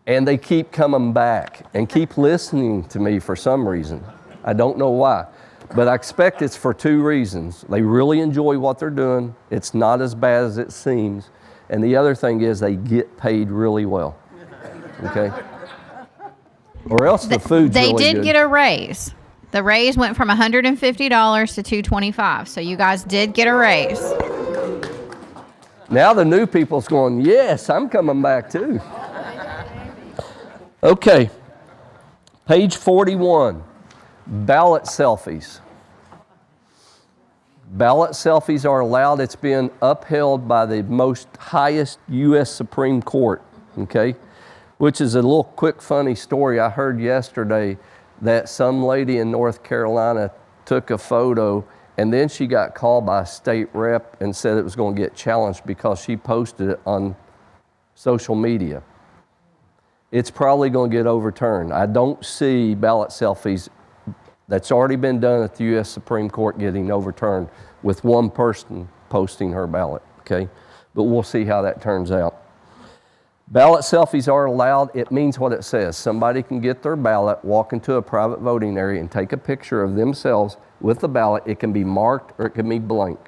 And they keep coming back and keep listening to me for some reason. I don't know why. But I expect it's for 2 reasons. They really enjoy what they're doing. It's not as bad as it seems. And the other thing is they get paid really well. Okay? Or else the food's They really did good. get a raise. The raise went from $150 to $225. So you guys did get a raise. Now the new people's going, yes, I'm coming back too. Okay. Page 41. Ballot selfies. Ballot selfies are allowed. It's been upheld by the most highest U.S. Supreme Court, okay? Which is a little quick funny story. I heard yesterday that some lady in North Carolina took a photo and then she got called by a state rep and said it was going to get challenged because she posted it on social media. It's probably going to get overturned. I don't see ballot selfies that's already been done at the U.S. Supreme Court getting overturned with one person posting her ballot, okay? But we'll see how that turns out. Ballot selfies are allowed. It means what it says. Somebody can get their ballot, walk into a private voting area, and take a picture of themselves with the ballot. It can be marked or it can be blank.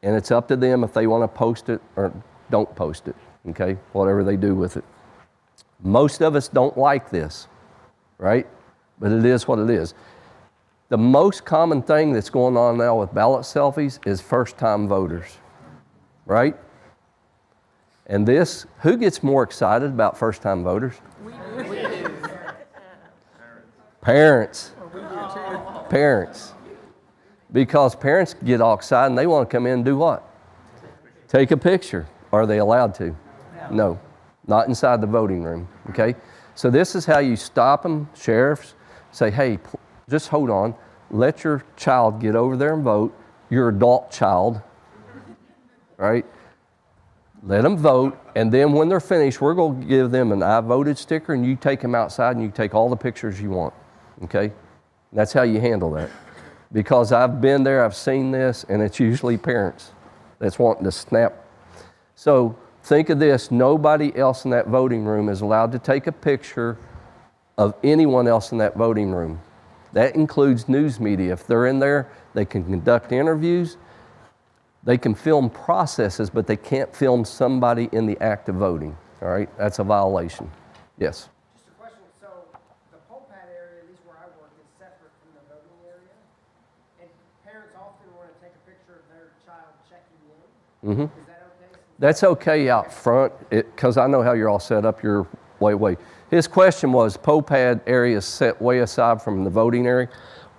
And it's up to them if they want to post it or don't post it, okay? Whatever they do with it. Most of us don't like this, right? But it is what it is. The most common thing that's going on now with ballot selfies is first-time voters, right? And this, who gets more excited about first-time voters? Parents. Parents. Because parents get all excited and they want to come in and do what? Take a picture. Are they allowed to? No. Not inside the voting room, okay? So this is how you stop them, sheriffs, say, hey, just hold on. Let your child get over there and vote, your adult child, right? Let them vote, and then when they're finished, we're going to give them an I voted sticker, and you take them outside and you take all the pictures you want, okay? That's how you handle that. Because I've been there, I've seen this, and it's usually parents that's wanting to snap. So think of this, nobody else in that voting room is allowed to take a picture of anyone else in that voting room. That includes news media. If they're in there, they can conduct interviews. They can film processes, but they can't film somebody in the act of voting. All right, that's a violation. Yes. Just a question, so the poll pad area, at least where I work, is separate from the voting area? And parents often want to take a picture of their child checking in? Is that okay? That's okay out front, because I know how you're all set up. You're way. His question was, poll pad area is set way aside from the voting area.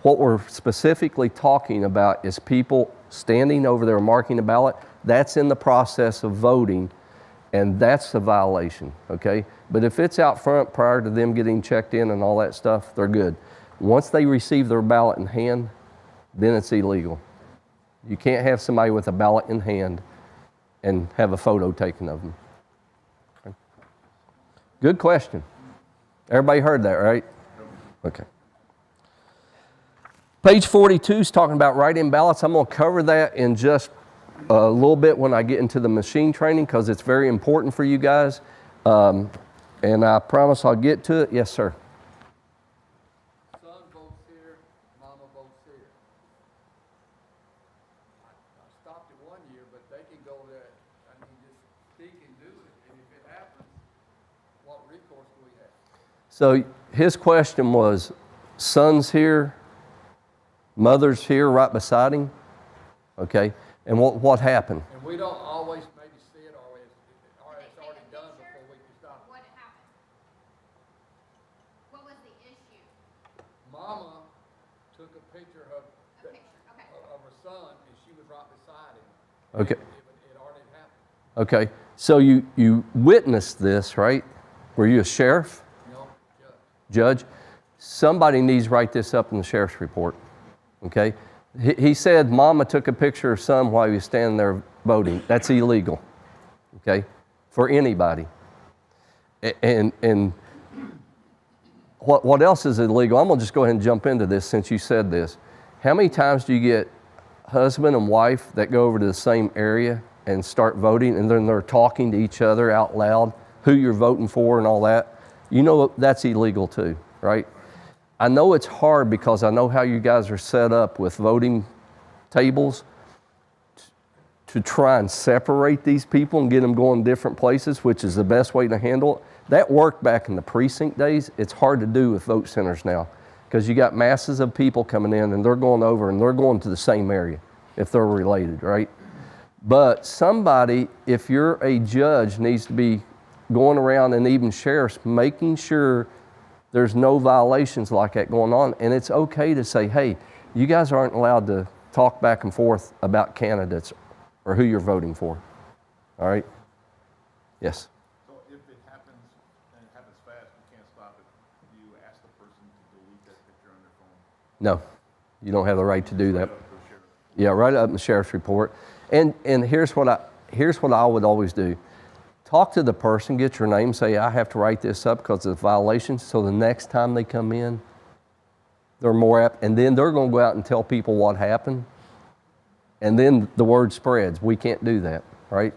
What we're specifically talking about is people standing over there marking a ballot. That's in the process of voting, and that's a violation, okay? But if it's out front prior to them getting checked in and all that stuff, they're good. Once they receive their ballot in hand, then it's illegal. You can't have somebody with a ballot in hand and have a photo taken of them. Okay. Good question. Everybody heard that, right? Okay. Page 42 is talking about write-in ballots. I'm going to cover that in just a little bit when I get into the machine training because it's very important for you guys. And I promise I'll get to it. Yes, sir. Son votes here, mama votes here. I stopped it one year, but they can go there, just speak and do it. And if it happens, what recourse do we have? So his question was, son's here, mother's here right beside him, okay? And what happened? And we don't always maybe see it, or it's already done before we can stop it. What happened? What was the issue? Mama took a picture of A picture, okay. of her son, and she was right beside him. Okay. It already happened. Okay, so you witnessed this, right? Were you a sheriff? No, Judge? Somebody needs to write this up in the sheriff's report, okay? He said mama took a picture of son while he was standing there voting. That's illegal, okay, for anybody. And what else is illegal? I'm going to just go ahead and jump into this since you said this. How many times do you get husband and wife that go over to the same area and start voting, and then they're talking to each other out loud, who you're voting for and all that? You know that's illegal too, right? I know it's hard because I know how you guys are set up with voting tables to try and separate these people and get them going different places, which is the best way to handle it. That worked back in the precinct days. It's hard to do with vote centers now because you got masses of people coming in and they're going over and they're going to the same area if they're related, right? But somebody, if you're a judge, needs to be going around, and even sheriffs, making sure there's no violations like that going on. And it's okay to say, hey, you guys aren't allowed to talk back and forth about candidates or who you're voting for. All right? Yes? So if it happens, and it happens fast, you can't stop it, do you ask the person to delete that picture on their phone? No, you don't have the right to do that. Up to the sheriff. Yeah, write it up in the sheriff's report. And here's what I would always do. Talk to the person, get your name, say, I have to write this up because it's a violation, so the next time they come in, they're more apt, and then they're going to go out and tell people what happened, and then the word spreads. We can't do that, right?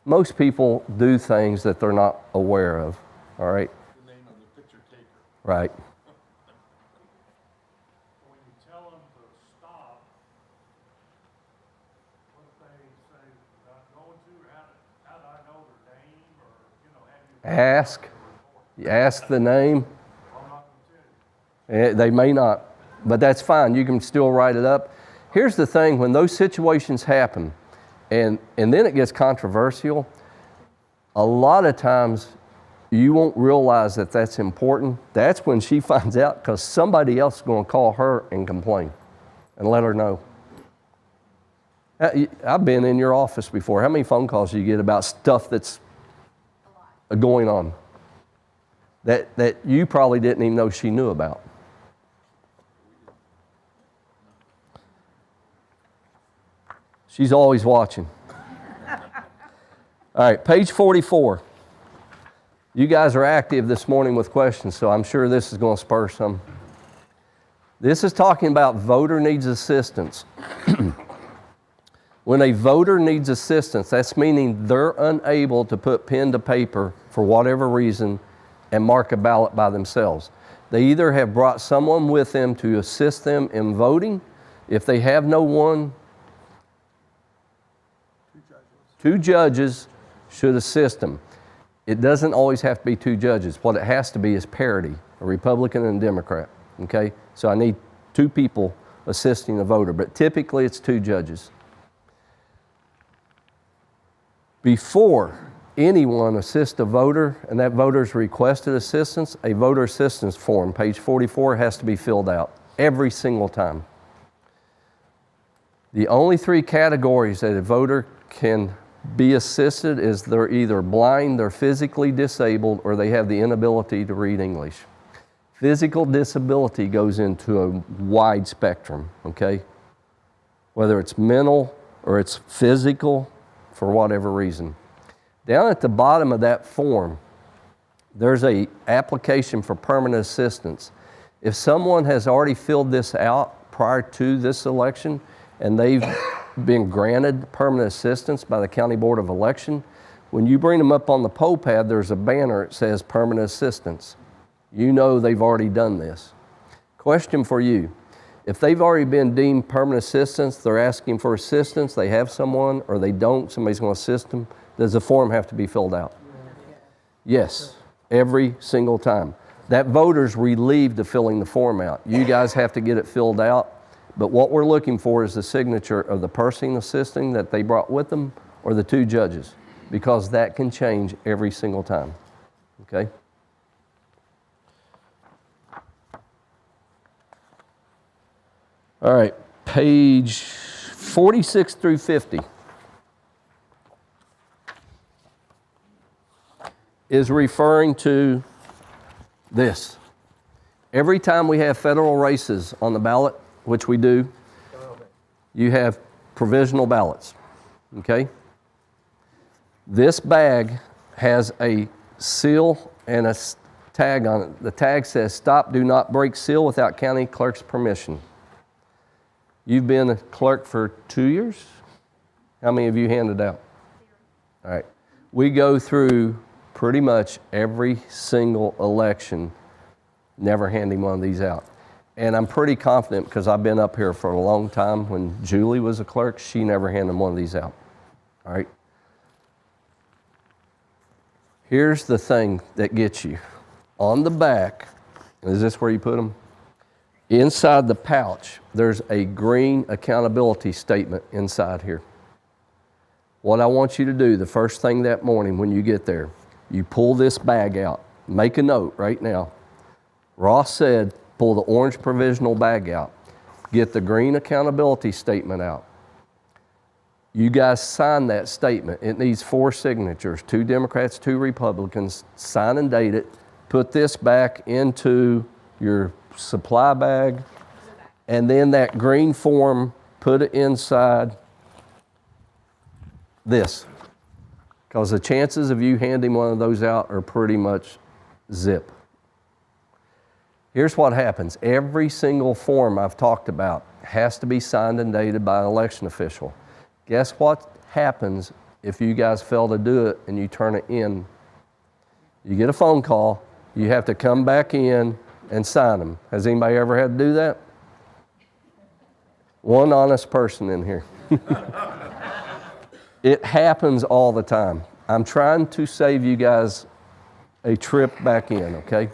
most people do things that they're not aware of, all right? The name of the picture taker. Right. When you tell them to stop, what if they say, not going to, how do I know their name, or, have you? Ask the name. I'm not gonna tell you. They may not, but that's fine. You can still write it up. Here's the thing, when those situations happen, and then it gets controversial, a lot of times you won't realize that that's important. That's when she finds out, because somebody else is going to call her and complain and let her know. I've been in your office before. How many phone calls do you get about stuff that's going on that you probably didn't even know she knew about? She's always watching. All right, page 44. You guys are active this morning with questions, so I'm sure this is going to spur some. This is talking about voter needs assistance. When a voter needs assistance, that's meaning they're unable to put pen to paper for whatever reason and mark a ballot by themselves. They either have brought someone with them to assist them in voting. If they have no one, two judges should assist them. It doesn't always have to be two judges. What it has to be is parity, a Republican and a Democrat, okay? So I need two people assisting the voter, but typically it's two judges. Before anyone assists a voter and that voter's requested assistance, a voter assistance form, page 44, has to be filled out every single time. The only three categories that a voter can be assisted is they're either blind, they're physically disabled, or they have the inability to read English. Physical disability goes into a wide spectrum, okay? Whether it's mental or it's physical, for whatever reason. Down at the bottom of that form, there's a application for permanent assistance. If someone has already filled this out prior to this election and they've been granted permanent assistance by the County Board of Election, when you bring them up on the poll pad, there's a banner that says permanent assistance. You know they've already done this. Question for you. If they've already been deemed permanent assistance, they're asking for assistance, they have someone, or they don't, somebody's going to assist them, does the form have to be filled out? Yes, every single time. That voter's relieved of filling the form out. You guys have to get it filled out, but what we're looking for is the signature of the person assisting that they brought with them or the two judges, because that can change every single time, okay? All right, page 46 through 50 is referring to this. Every time we have federal races on the ballot, which we do, you have provisional ballots, okay? This bag has a seal and a tag on it. The tag says, "Stop, do not break seal without county clerk's permission." You've been a clerk for 2 years? How many of you handed out? All right. We go through pretty much every single election never handing one of these out. And I'm pretty confident, because I've been up here for a long time. When Julie was a clerk, she never handed one of these out. All right. Here's the thing that gets you. On the back, is this where you put them? Inside the pouch, there's a green accountability statement inside here. What I want you to do the first thing that morning when you get there, you pull this bag out. Make a note right now. Ross said, pull the orange provisional bag out. Get the green accountability statement out. You guys sign that statement. It needs 4 signatures, 2 Democrats, 2 Republicans. Sign and date it. Put this back into your supply bag, and then that green form, put it inside this, because the chances of you handing one of those out are pretty much zip. Here's what happens. Every single form I've talked about has to be signed and dated by an election official. Guess what happens if you guys fail to do it and you turn it in, you get a phone call, you have to come back in and sign them. Has anybody ever had to do that? One honest person in here. It happens all the time. I'm trying to save you guys a trip back in, okay?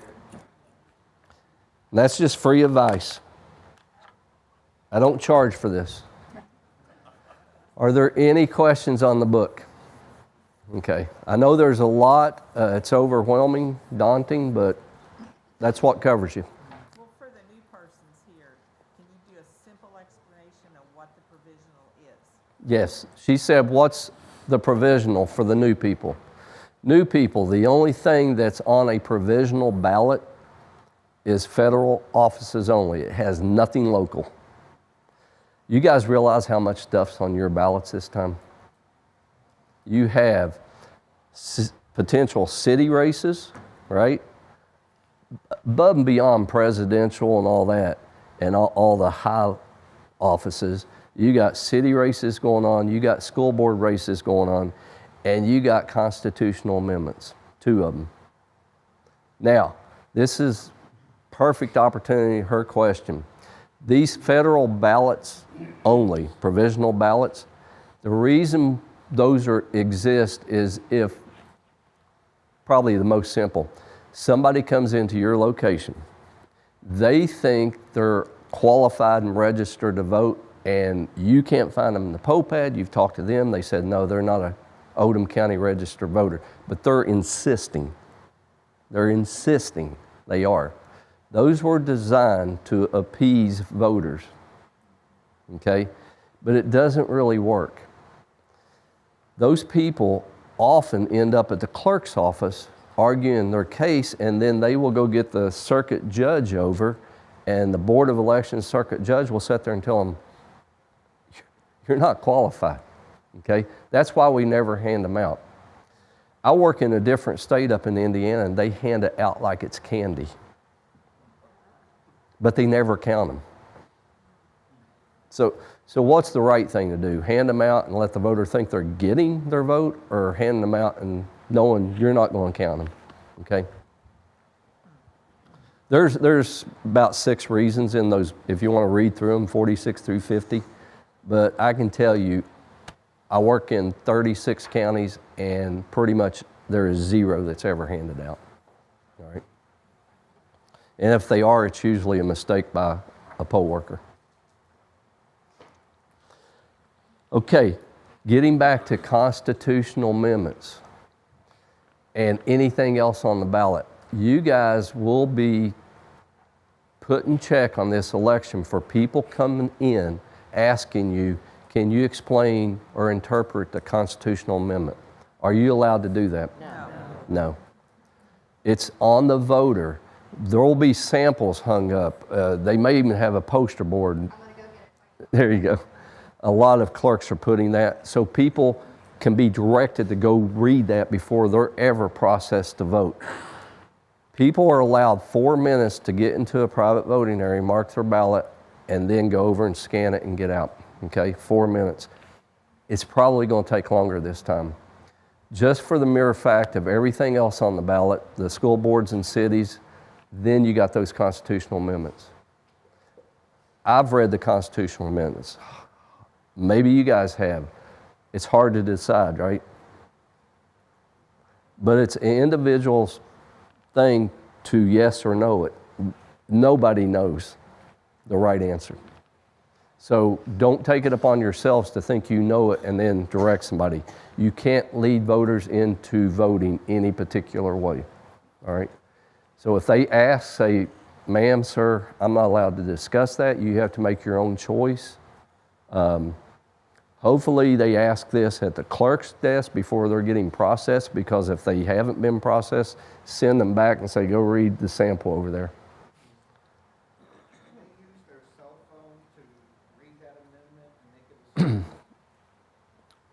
And that's just free advice. I don't charge for this. Are there any questions on the book? Okay. I know there's a lot. It's overwhelming, daunting, but that's what covers you. Well, for the new persons here, can you do a simple explanation of what the provisional is? Yes. She said, what's the provisional for the new people? New people, the only thing that's on a provisional ballot is federal offices only. It has nothing local. You guys realize how much stuff's on your ballots this time? You have potential city races, right? Above and beyond presidential and all that, and all the high offices, you got city races going on, you got school board races going on, and you got constitutional amendments, 2 of them. Now, this is perfect opportunity, her question. These federal ballots only, provisional ballots, the reason those exist is if, probably the most simple, somebody comes into your location, they think they're qualified and registered to vote, and you can't find them in the poll pad, you've talked to them, they said no, they're not a Oldham County registered voter, but they're insisting they are. Those were designed to appease voters, okay? But it doesn't really work. Those people often end up at the clerk's office arguing their case, and then they will go get the circuit judge over, and the Board of Elections circuit judge will sit there and tell them, you're not qualified, okay? That's why we never hand them out. I work in a different state up in Indiana, and they hand it out like it's candy. But they never count them. So what's the right thing to do? Hand them out and let the voter think they're getting their vote, or hand them out and knowing you're not going to count them, okay? There's about 6 reasons in those, if you want to read through them, 46 through 50. But I can tell you, I work in 36 counties, and pretty much there is 0 that's ever handed out, all right? And if they are, it's usually a mistake by a poll worker. Okay, getting back to constitutional amendments and anything else on the ballot, you guys will be put in check on this election for people coming in asking you, can you explain or interpret the constitutional amendment? Are you allowed to do that? No. It's on the voter. There will be samples hung up. They may even have a poster board. There you go. A lot of clerks are putting that, so people can be directed to go read that before they're ever processed to vote. People are allowed 4 minutes to get into a private voting area, mark their ballot, and then go over and scan it and get out, okay? 4 minutes. It's probably going to take longer this time. Just for the mere fact of everything else on the ballot, the school boards and cities, then you got those constitutional amendments. I've read the constitutional amendments. Maybe you guys have. It's hard to decide, right? But it's an individual's thing to yes or no it. Nobody knows the right answer. So don't take it upon yourselves to think you know it and then direct somebody. You can't lead voters into voting any particular way, all right? So if they ask, say, ma'am, sir, I'm not allowed to discuss that. You have to make your own choice. Hopefully they ask this at the clerk's desk before they're getting processed, because if they haven't been processed, send them back and say, go read the sample over there. Can they use their cell phone to read that amendment and make it?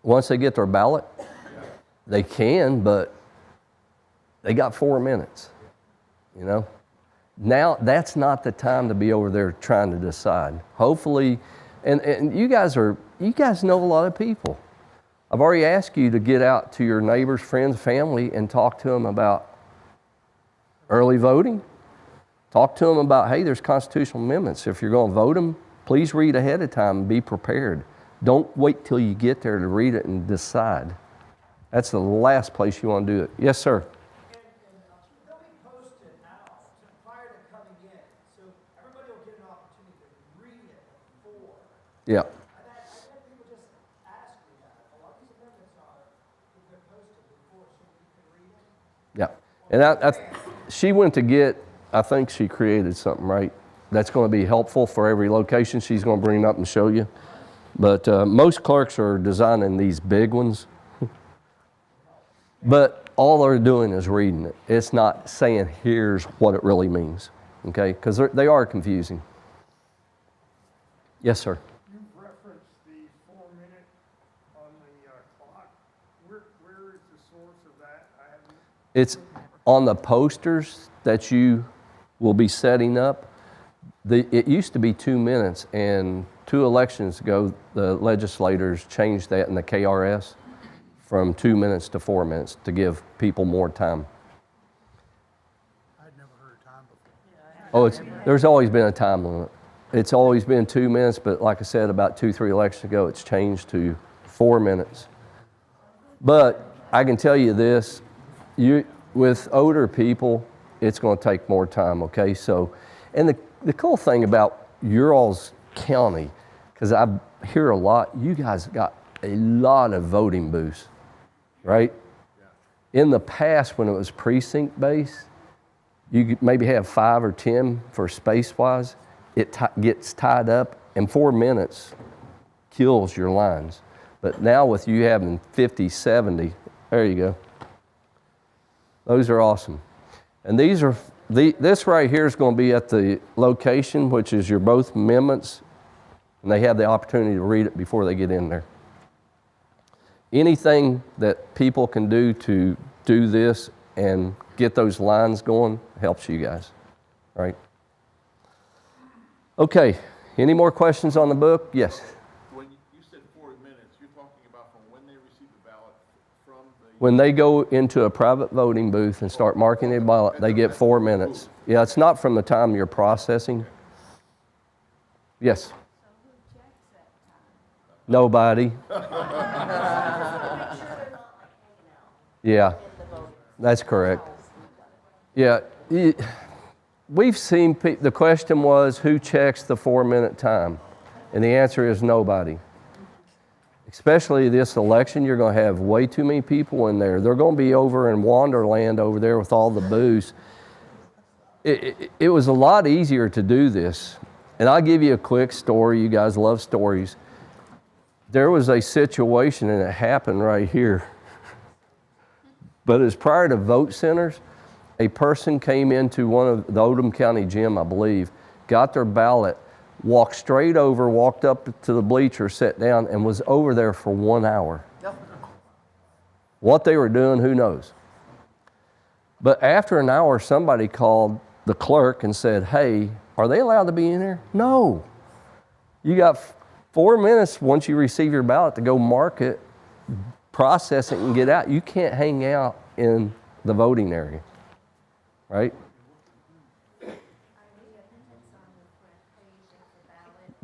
Once they get their ballot, they can, but they got 4 minutes, you know? Now, that's not the time to be over there trying to decide. Hopefully, and you guys know a lot of people. I've already asked you to get out to your neighbors, friends, family, and talk to them about early voting. Talk to them about, hey, there's constitutional amendments. If you're going to vote them, please read ahead of time and be prepared. Don't wait till you get there to read it and decide. That's the last place you want to do it. Yes, sir. And they'll be posted out prior to coming in, so everybody will get an opportunity to read it before. Yeah. I've had people just ask me that. A lot of these amendments if they're posted before, so you can read it. Yeah. And she went to get, I think she created something, right? That's going to be helpful for every location. She's going to bring it up and show you. But most clerks are designing these big ones. But all they're doing is reading it. It's not saying, here's what it really means, okay? Because they are confusing. Yes, sir. You referenced the 4-minute on the clock. Where is the source of that? I haven't. It's on the posters that you will be setting up. It used to be 2 minutes, and 2 elections ago, the legislators changed that in the KRS from 2 minutes to 4 minutes to give people more time. I'd never heard of time before. Oh, there's always been a time limit. It's always been 2 minutes, but like I said, about 2-3 elections ago, it's changed to 4 minutes. But I can tell you this, with older people, it's going to take more time, okay? So, and the cool thing about your all's county, because I hear a lot, you guys got a lot of voting booths, right? In the past, when it was precinct-based, you could maybe have 5 or 10 for space-wise. It gets tied up, and 4 minutes kills your lines. But now with you having 50, 70, there you go. Those are awesome. And this right here is going to be at the location, which is your both amendments, and they have the opportunity to read it before they get in there. Anything that people can do to do this and get those lines going helps you guys, right? Okay, any more questions on the book? Yes. When you said 4 minutes, you're talking about from when they receive the ballot from the... When they go into a private voting booth and start marking their ballot, they get 4 minutes. Yeah, it's not from the time you're processing. Yes. So who checks that time? Nobody. Yeah, that's correct. Yeah, we've seen, the question was, who checks the 4-minute time? And the answer is nobody. Especially this election, you're going to have way too many people in there. They're going to be over in Wonderland over there with all the booths. It was a lot easier to do this. And I'll give you a quick story. You guys love stories. There was a situation, and it happened right here. But as prior to vote centers, a person came into one of the Oldham County gym, I believe, got their ballot, walked straight over, walked up to the bleacher, sat down, and was over there for 1 hour. What they were doing, who knows? But after an hour, somebody called the clerk and said, hey, are they allowed to be in here? No. You got 4 minutes once you receive your ballot to go mark it, process it, and get out. You can't hang out in the voting area, right?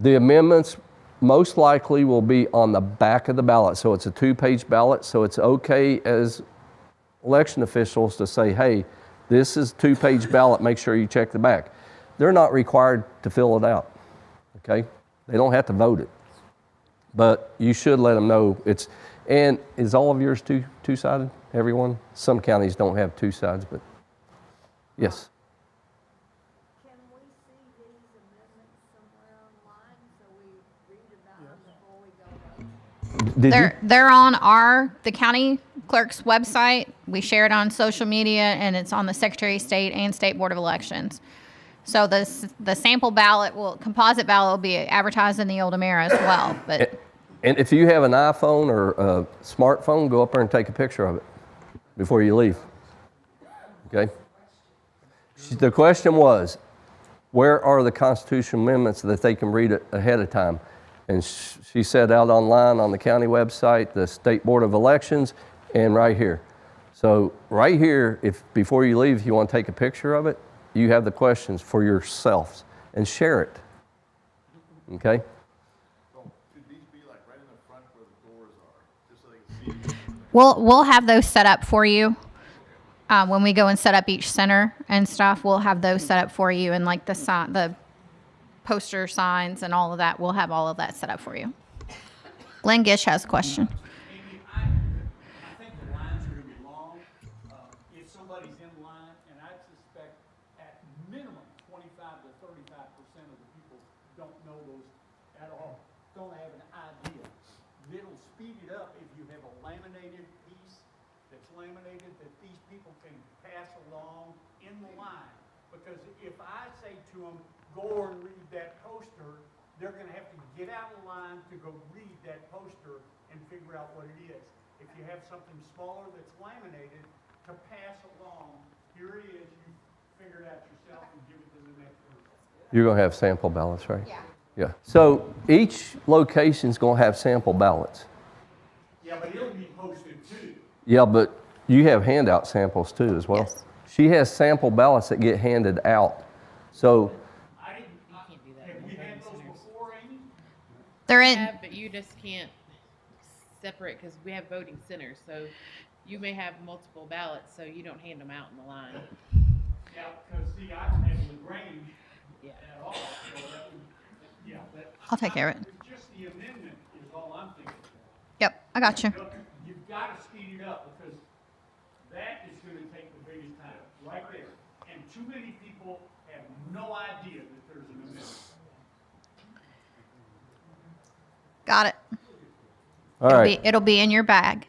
The amendments most likely will be on the back of the ballot. So it's a 2-page ballot, so it's okay as election officials to say, hey, this is a 2-page ballot, make sure you check the back. They're not required to fill it out, okay? They don't have to vote it. But you should let them know it's, and is all of yours two-sided, everyone? Some counties don't have 2 sides, but yes. Can we see these amendments somewhere online so we read about them before we go to? They're on the county clerk's website. We share it on social media, and it's on the Secretary of State and State Board of Elections. So the sample ballot composite ballot will be advertised in the Oldham Era as well. But And if you have an iPhone or a smartphone, go up there and take a picture of it before you leave. Okay? The question was, where are the constitutional amendments that they can read it ahead of time? And she said out online on the county website, the State Board of Elections, and right here. So right here, if before you leave, if you want to take a picture of it, you have the questions for yourselves and share it. Okay? So should these be like right in the front where the doors are, just so they can see? We'll have those set up for you. When we go and set up each center and stuff, we'll have those set up for you, and like the poster signs and all of that. We'll have all of that set up for you. Glenn Gish has a question. Amy, I think the lines are gonna be long. If somebody's in line, and I suspect at minimum 25 to 35% of the people don't know those at all, don't have an idea. It'll speed it up if you have a laminated piece that's laminated that these people can pass along in the line. Because if I say to them, go and read that poster, they're gonna have to get out of line to go read that poster and figure out what it is. If you have something smaller that's laminated to pass along, here it is, you figure it out yourself and give it to the next person. You're going to have sample ballots, right? Yeah. So each location's going to have sample ballots. Yeah, but it'll be posted too. Yeah, but you have handout samples too as well. Yes. She has sample ballots that get handed out. So Have we had those before, Amy? They're in. have, but you just can't separate because we have voting centers. So you may have multiple ballots, so you don't hand them out in the line. Yeah, because see, I don't have LaGrange Yeah. at all, so that would, yeah, that. I'll take care of it. Just the amendment is all I'm thinking. Yep, I got you. You've got to speed it up because that is going to take the biggest time, right there. And too many people have no idea that there's an amendment. Got it. all right. It'll be in your bag.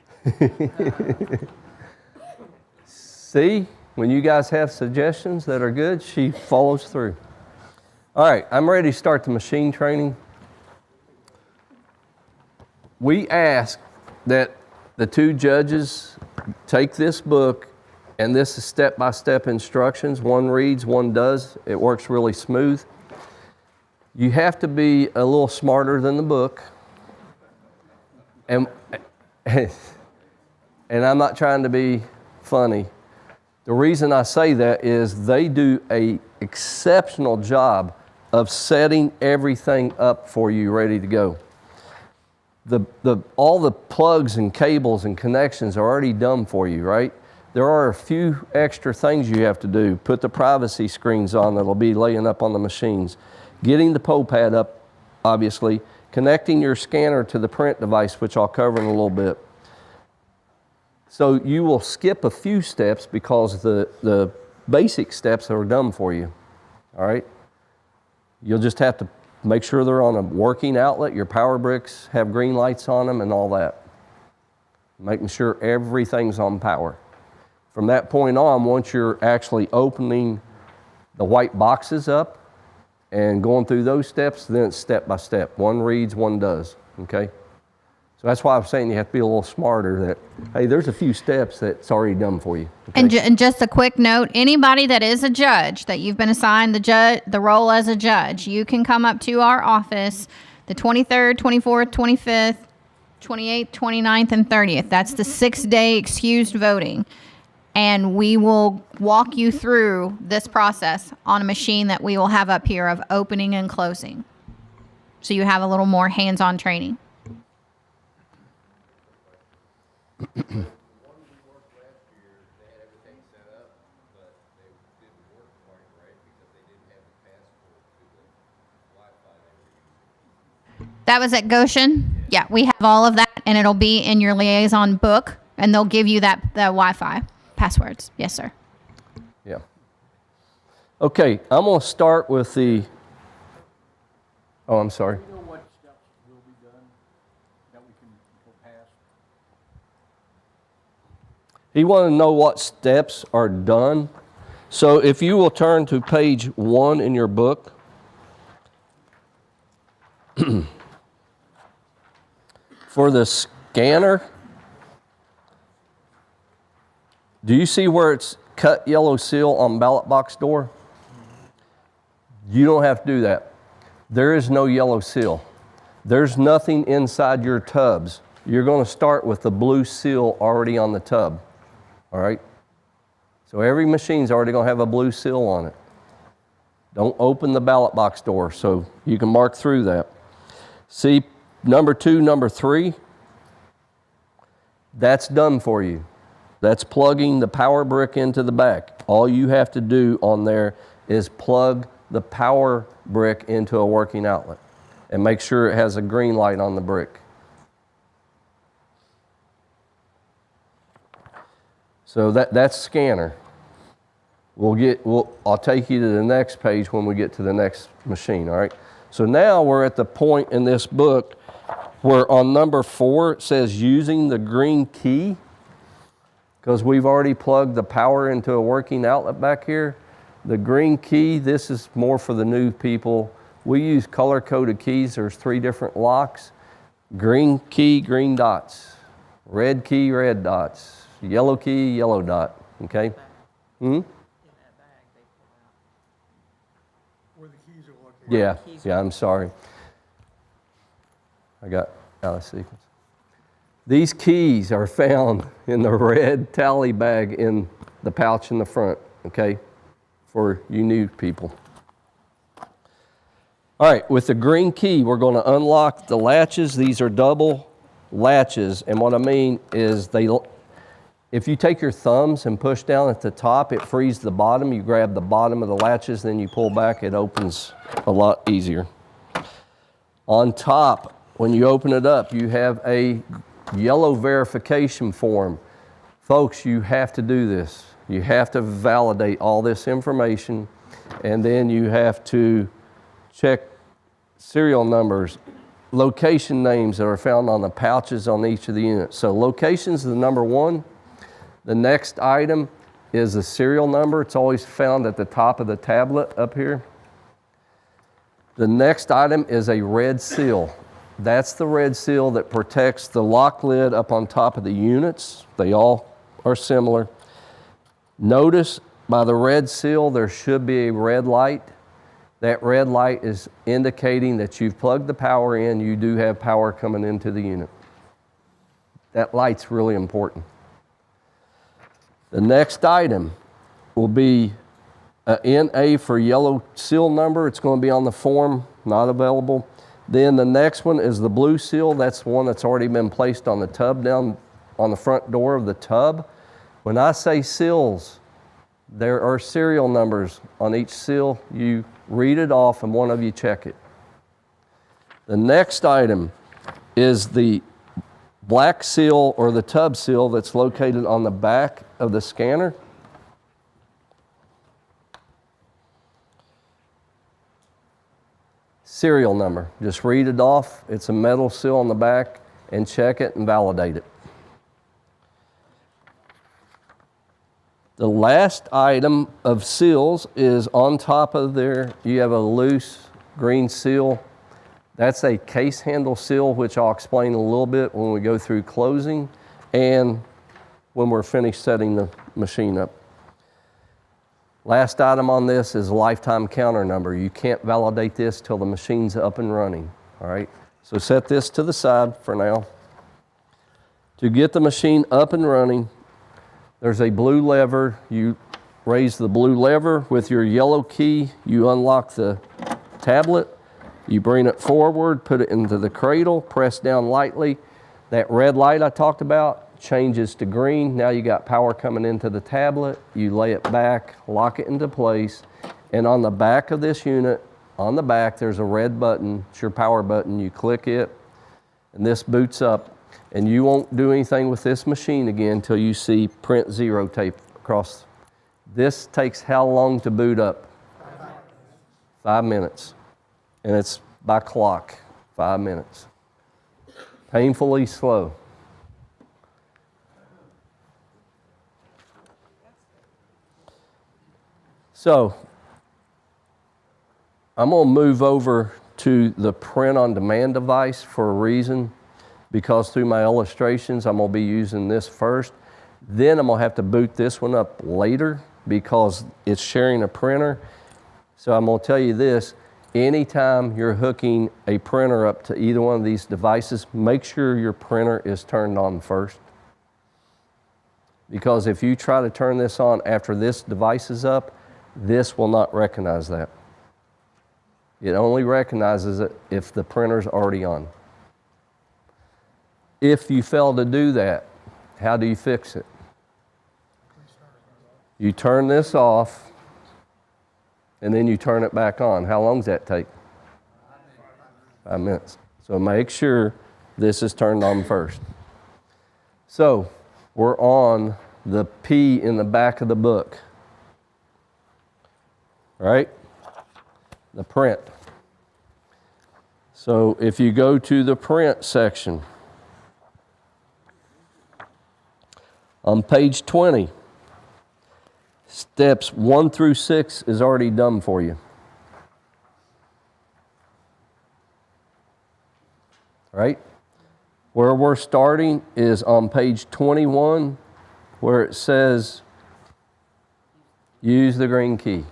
See, when you guys have suggestions that are good, she follows through. All right, I'm ready to start the machine training. We ask that the two judges take this book, and this is step-by-step instructions. One reads, one does. It works really smooth. You have to be a little smarter than the book. And I'm not trying to be funny. The reason I say that is they do an exceptional job of setting everything up for you ready to go. All the plugs and cables and connections are already done for you, right? There are a few extra things you have to do. Put the privacy screens on that'll be laying up on the machines. Getting the poll pad up, obviously. Connecting your scanner to the print device, which I'll cover in a little bit. So you will skip a few steps because the basic steps are done for you, all right? You'll just have to make sure they're on a working outlet. Your power bricks have green lights on them and all that. Making sure everything's on power. From that point on, once you're actually opening the white boxes up and going through those steps, then it's step by step. One reads, one does, okay? So that's why I'm saying you have to be a little smarter that, hey, there's a few steps that's already done for you. Okay? And just a quick note, anybody that is a judge, that you've been assigned the role as a judge, you can come up to our office the 23rd, 24th, 25th, 28th, 29th, and 30th. That's the 6-day excused voting. And we will walk you through this process on a machine that we will have up here of opening and closing. So you have a little more hands-on training. The ones we worked last year, they had everything set up, but they didn't work quite right because they didn't have the passport to the Wi-Fi they were using. That was at Goshen? Yeah, we have all of that, and it'll be in your liaison book, and they'll give you the Wi-Fi passwords. Yes, sir. Yeah. Okay, I'm going to start with the, oh, I'm sorry. Do you know what steps will be done that we can go past? You want to know what steps are done? So if you will turn to page 1 in your book. For the scanner, do you see where it's cut yellow seal on ballot box door? You don't have to do that. There is no yellow seal. There's nothing inside your tubs. You're going to start with the blue seal already on the tub, all right? So every machine's already going to have a blue seal on it. Don't open the ballot box door so you can mark through that. See, number 2, number 3, that's done for you. That's plugging the power brick into the back. All you have to do on there is plug the power brick into a working outlet and make sure it has a green light on the brick. So that's scanner. I'll take you to the next page when we get to the next machine, all right? So now we're at the point in this book where on number 4 it says using the green key, because we've already plugged the power into a working outlet back here. The green key, this is more for the new people. We use color-coded keys. There's 3 different locks. Green key, green dots. Red key, red dots. Yellow key, yellow dot, okay? In that bag they pull out. Where the keys are located. Yeah, I'm sorry. I got out of sequence. These keys are found in the red tally bag in the pouch in the front, okay, for you new people. All right, with the green key, we're going to unlock the latches. These are double latches, and what I mean is if you take your thumbs and push down at the top, it frees the bottom. You grab the bottom of the latches, then you pull back, it opens a lot easier. On top, when you open it up, you have a yellow verification form. Folks, you have to do this. You have to validate all this information, and then you have to check serial numbers, location names that are found on the pouches on each of the units. So location's the number 1. The next item is the serial number. It's always found at the top of the tablet up here. The next item is a red seal. That's the red seal that protects the lock lid up on top of the units. They all are similar. Notice by the red seal there should be a red light. That red light is indicating that you've plugged the power in. You do have power coming into the unit. That light's really important. The next item will be an NA for yellow seal number. It's going to be on the form, not available. Then the next one is the blue seal. That's the one that's already been placed on the tub down on the front door of the tub. When I say seals, there are serial numbers on each seal. You read it off and one of you check it. The next item is the black seal or the tub seal that's located on the back of the scanner. Serial number, just read it off. It's a metal seal on the back and check it and validate it. The last item of seals is on top of there, you have a loose green seal. That's a case handle seal, which I'll explain a little bit when we go through closing and when we're finished setting the machine up. Last item on this is lifetime counter number. You can't validate this till the machine's up and running, all right? So set this to the side for now. To get the machine up and running, there's a blue lever. You raise the blue lever with your yellow key. You unlock the tablet. You bring it forward, put it into the cradle, press down lightly. That red light I talked about changes to green. Now you got power coming into the tablet. You lay it back, lock it into place. And on the back of this unit, on the back, there's a red button. It's your power button. You click it, and this boots up. And you won't do anything with this machine again until you see print 0 tape across. This takes how long to boot up? 5 minutes. And it's by clock, 5 minutes. Painfully slow. So, I'm going to move over to the print-on-demand device for a reason, because through my illustrations, I'm going to be using this first. Then I'm going to have to boot this one up later because it's sharing a printer. So I'm going to tell you this, anytime you're hooking a printer up to either one of these devices, make sure your printer is turned on first. Because if you try to turn this on after this device is up, this will not recognize that. It only recognizes it if the printer's already on. If you fail to do that, how do you fix it? You turn this off, and then you turn it back on. How long does that take? 5 minutes. So make sure this is turned on first. So we're on the P in the back of the book, right? The print. So if you go to the print section, on page 20, steps 1 through 6 is already done for you. Right? Where we're starting is on page 21, where it says, use the green key.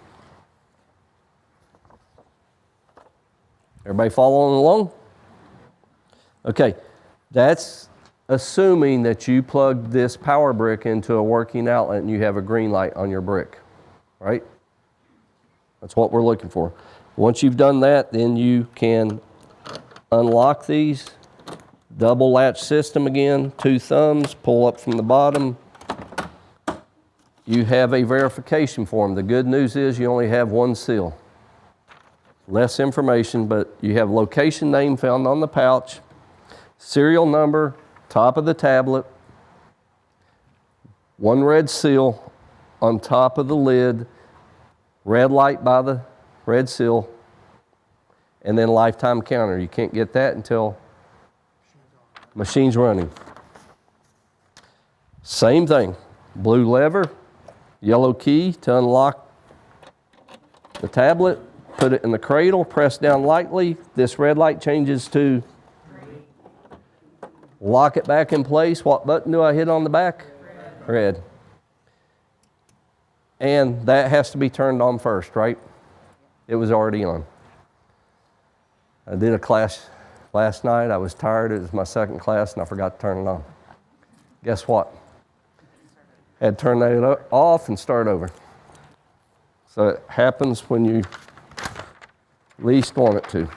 Everybody following along? Okay, that's assuming that you plug this power brick into a working outlet and you have a green light on your brick, right? That's what we're looking for. Once you've done that, then you can unlock these. Double latch system again, 2 thumbs, pull up from the bottom. You have a verification form. The good news is you only have 1 seal. Less information, but you have location name found on the pouch, serial number, top of the tablet, 1 red seal on top of the lid, red light by the red seal, and then lifetime counter. You can't get that until machine's running. Same thing, blue lever, yellow key to unlock the tablet, put it in the cradle, press down lightly. This red light changes to lock it back in place. What button do I hit on the back? Red. And that has to be turned on first, right? It was already on. I did a class last night. I was tired. It was my second class, and I forgot to turn it on. Guess what? Had to turn that off and start over. So it happens when you least want it to.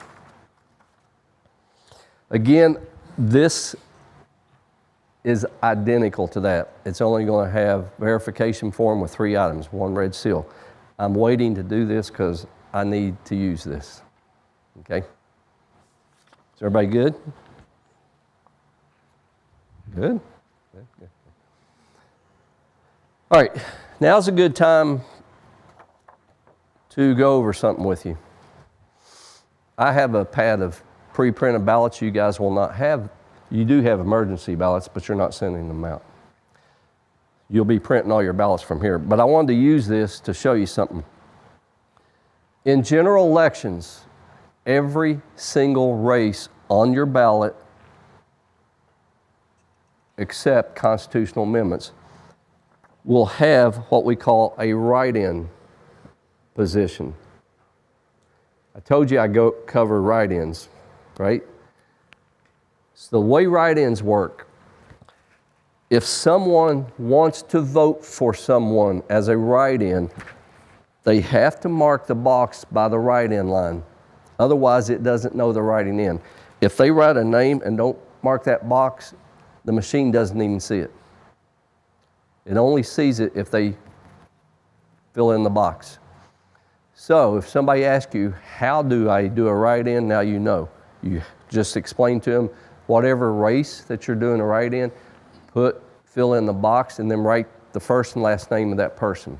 Again, this is identical to that. It's only going to have verification form with 3 items, 1 red seal. I'm waiting to do this because I need to use this. Okay? Is everybody good? Good? Good. All right, now's a good time to go over something with you. I have a pad of pre-printed ballots you guys will not have. You do have emergency ballots, but you're not sending them out. You'll be printing all your ballots from here. But I wanted to use this to show you something. In general elections, every single race on your ballot, except constitutional amendments, will have what we call a write-in position. I told you I cover write-ins, right? So the way write-ins work, if someone wants to vote for someone as a write-in, they have to mark the box by the write-in line. Otherwise, it doesn't know they're writing in. If they write a name and don't mark that box, the machine doesn't even see it. It only sees it if they fill in the box. So if somebody asks you, how do I do a write-in? Now you know. You just explain to them whatever race that you're doing a write-in, fill in the box, and then write the first and last name of that person.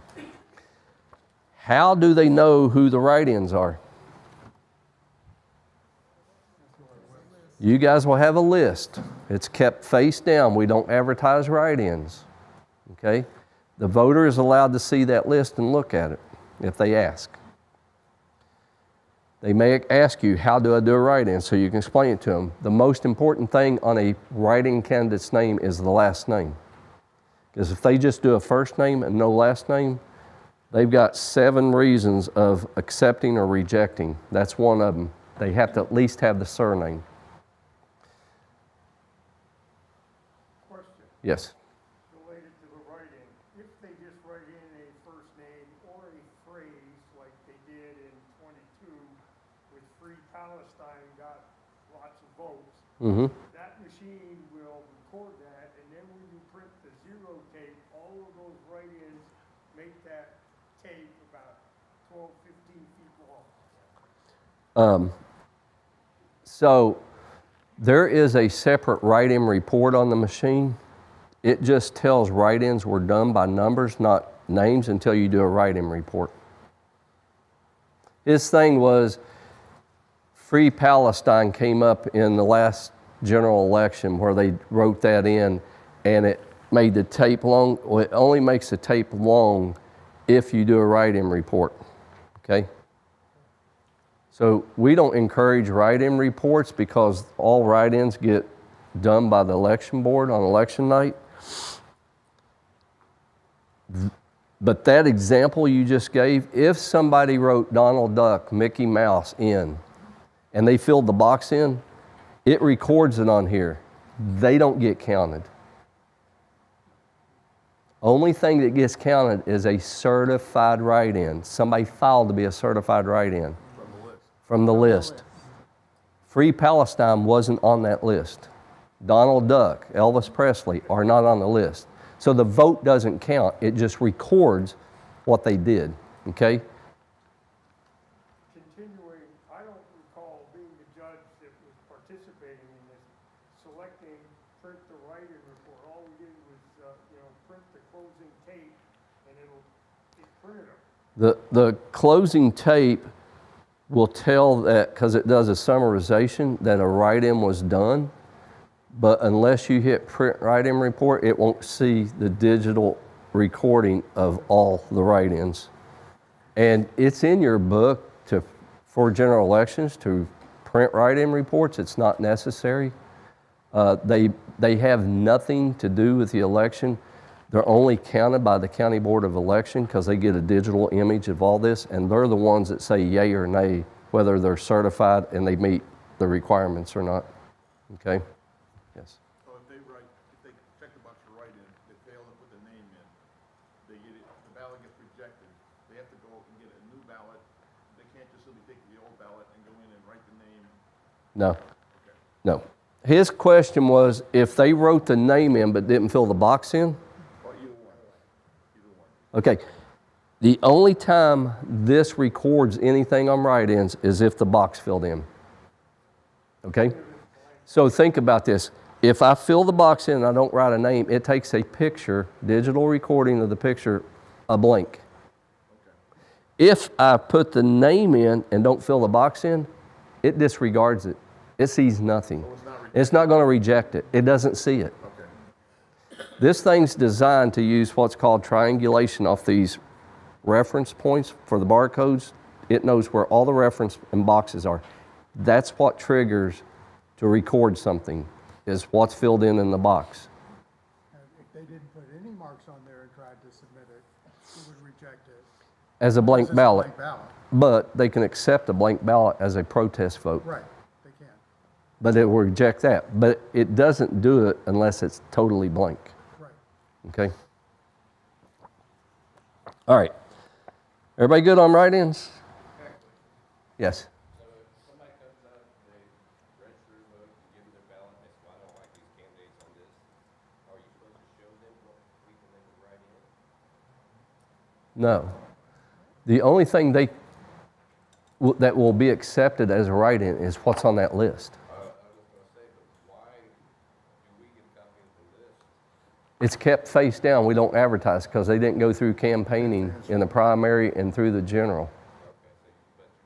How do they know who the write-ins are? You guys will have a list. It's kept face down. We don't advertise write-ins. Okay? The voter is allowed to see that list and look at it if they ask. They may ask you, how do I do a write-in? So you can explain it to them. The most important thing on a write-in candidate's name is the last name. Because if they just do a first name and no last name, They've got 7 reasons of accepting or rejecting. That's one of them. They have to at least have the surname. Question Yes. related to the write-in. If they just write in a first name or a phrase like they did in 22 with Free Palestine got lots of votes, Mm-hmm. that machine will record that, and then when you print the zero tape, all of those write-ins make that tape about 12, 15 feet long. So there is a separate write-in report on the machine. It just tells write-ins were done by numbers, not names, until you do a write-in report. His thing was Free Palestine came up in the last general election where they wrote that in, and it made the tape long. Well, it only makes the tape long if you do a write-in report, okay? So we don't encourage write-in reports because all write-ins get done by the election board on election night. But that example you just gave, if somebody wrote Donald Duck, Mickey Mouse in, and they filled the box in, it records it on here. They don't get counted. Only thing that gets counted is a certified write-in. Somebody filed to be a certified write-in. From the list. Free Palestine wasn't on that list. Donald Duck, Elvis Presley are not on the list. So the vote doesn't count. It just records what they did, okay? Continuing, I don't recall being the judge that was participating in this, selecting print the write-in report. All we did was, print the closing tape, and it printed them. The closing tape will tell that, because it does a summarization, that a write-in was done. But unless you hit print write-in report, it won't see the digital recording of all the write-ins. And it's in your book for general elections to print write-in reports. It's not necessary. They have nothing to do with the election. They're only counted by the County Board of Election because they get a digital image of all this, and they're the ones that say yay or nay, whether they're certified and they meet the requirements or not. Okay? Yes. So if they check the box for write-in, they fail to put the name in, they get it, the ballot gets rejected, they have to go and get a new ballot. They can't just simply take the old ballot and go in and write the name. No. No. His question was if they wrote the name in but didn't fill the box in. Or either one. Either one. Okay. The only time this records anything on write-ins is if the box filled in. Okay? So think about this. If I fill the box in and I don't write a name, it takes a picture, digital recording of the picture, a blank. If I put the name in and don't fill the box in, it disregards it. It sees nothing. It's not going to reject it. It doesn't see it. This thing's designed to use what's called triangulation off these reference points for the barcodes. It knows where all the reference and boxes are. That's what triggers to record something, is what's filled in the box. And if they didn't put any marks on there and tried to submit it, it would reject it. As a blank Because it's ballot. blank ballot. But they can accept a blank ballot as a protest vote. Right, they can. But it will reject that. But it doesn't do it unless it's totally blank. Right. Okay? All right. Everybody good on write-ins? Yes. So if somebody comes up, they register a vote, give them their ballot, and they say, well, I don't like these candidates on this, are you supposed to show them what people they can write in? No. The only thing that will be accepted as a write-in is what's on that list. I was gonna say, but why do we get copies of the list? It's kept face down. We don't advertise because they didn't go through campaigning in the primary and through the general.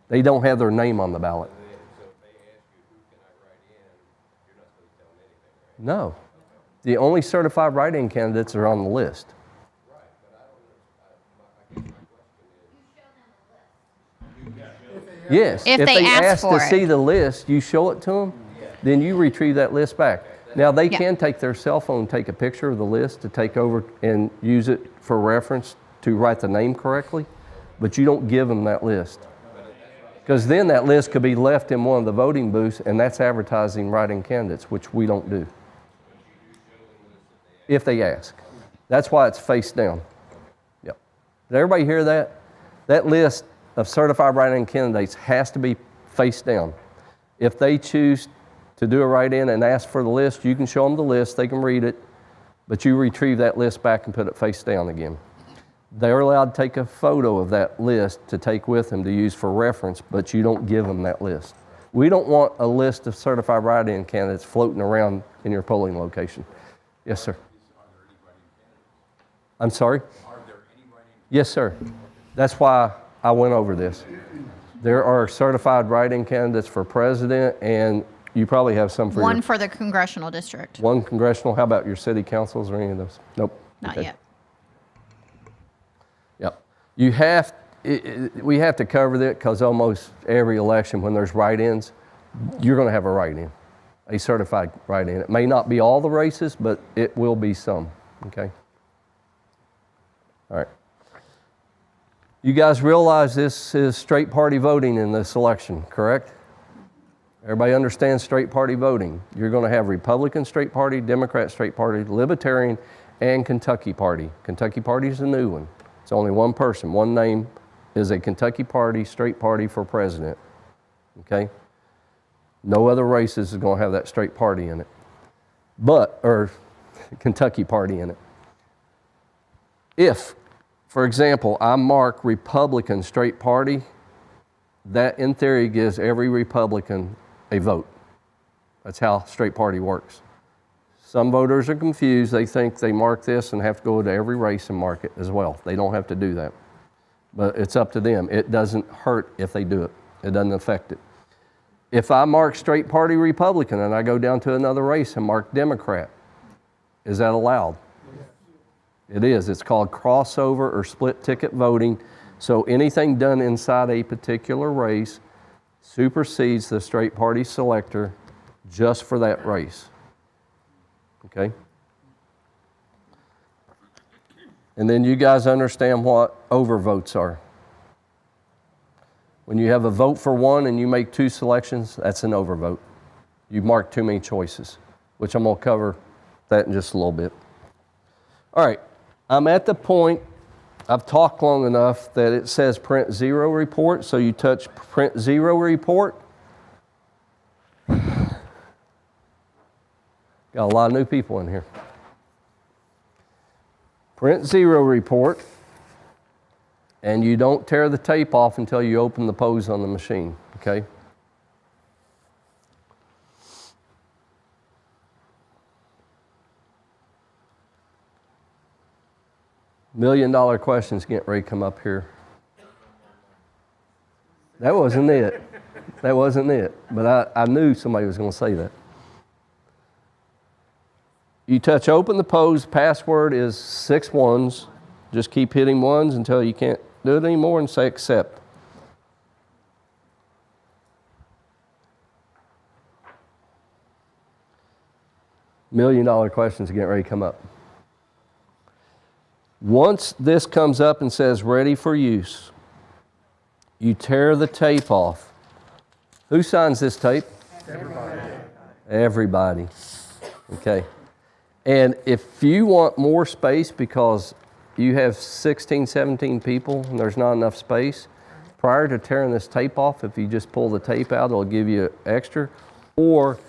They don't have their name on the ballot. So if they ask you, who can I write in, you're not supposed to tell them anything, right? No. The only certified write-in candidates are on the list. Right, but I guess my question is, Yes. If they ask for to it. see the list, you show it to them, then you retrieve that list back. Now, they Yeah. can take their cell phone, take a picture of the list to take over and use it for reference to write the name correctly. but you don't give them that list. Because then that list could be left in one of the voting booths, and that's advertising write-in candidates, which we don't do. If they ask. That's why it's face down. Yep. Did everybody hear that? That list of certified write-in candidates has to be face down. If they choose to do a write-in and ask for the list, you can show them the list, they can read it, but you retrieve that list back and put it face down again. They're allowed to take a photo of that list to take with them to use for reference, but you don't give them that list. We don't want a list of certified write-in candidates floating around in your polling location. Yes, sir. I'm sorry? Are there any write-in? Yes, sir. That's why I went over this. There are certified write-in candidates for president, and you probably have some for One for the congressional district. one congressional. How about your city councils or any of those? Nope. Not Okay. yet. Yep. You have, we have to cover that because almost every election when there's write-ins, you're going to have a write-in, a certified write-in. It may not be all the races, but it will be some, okay? All right. You guys realize this is straight party voting in this election, correct? Everybody understands straight party voting. You're going to have Republican straight party, Democrat straight party, Libertarian, and Kentucky party. Kentucky party is a new one. It's only one person. One name is a Kentucky party, straight party for president. Okay? No other races is going to have that straight party in it. Or Kentucky party in it. If, for example, I mark Republican straight party, that in theory gives every Republican a vote. That's how straight party works. Some voters are confused. They think they mark this and have to go to every race and mark it as well. They don't have to do that. But it's up to them. It doesn't hurt if they do it. It doesn't affect it. If I mark straight party Republican and I go down to another race and mark Democrat, is that allowed? It is. It's called crossover or split ticket voting. So anything done inside a particular race supersedes the straight party selector just for that race. Okay? And then you guys understand what overvotes are. When you have a vote for one and you make two selections, that's an overvote. You've marked too many choices, which I'm going to cover that in just a little bit. All right. I'm at the point, I've talked long enough that it says print zero report, so you touch print zero report. Got a lot of new people in here. Print zero report, and you don't tear the tape off until you open the pose on the machine, okay? $1 million questions getting ready to come up here. That wasn't it. That wasn't it. But I knew somebody was going to say that. You touch open the pose, password is 6 ones. Just keep hitting ones until you can't do it anymore and say accept. $1 million questions are getting ready to come up. Once this comes up and says ready for use, you tear the tape off. Who signs this tape? Everybody. Everybody. Okay. And if you want more space because you have 16, 17 people and there's not enough space, prior to tearing this tape off, if you just pull the tape out, it'll give you extra, or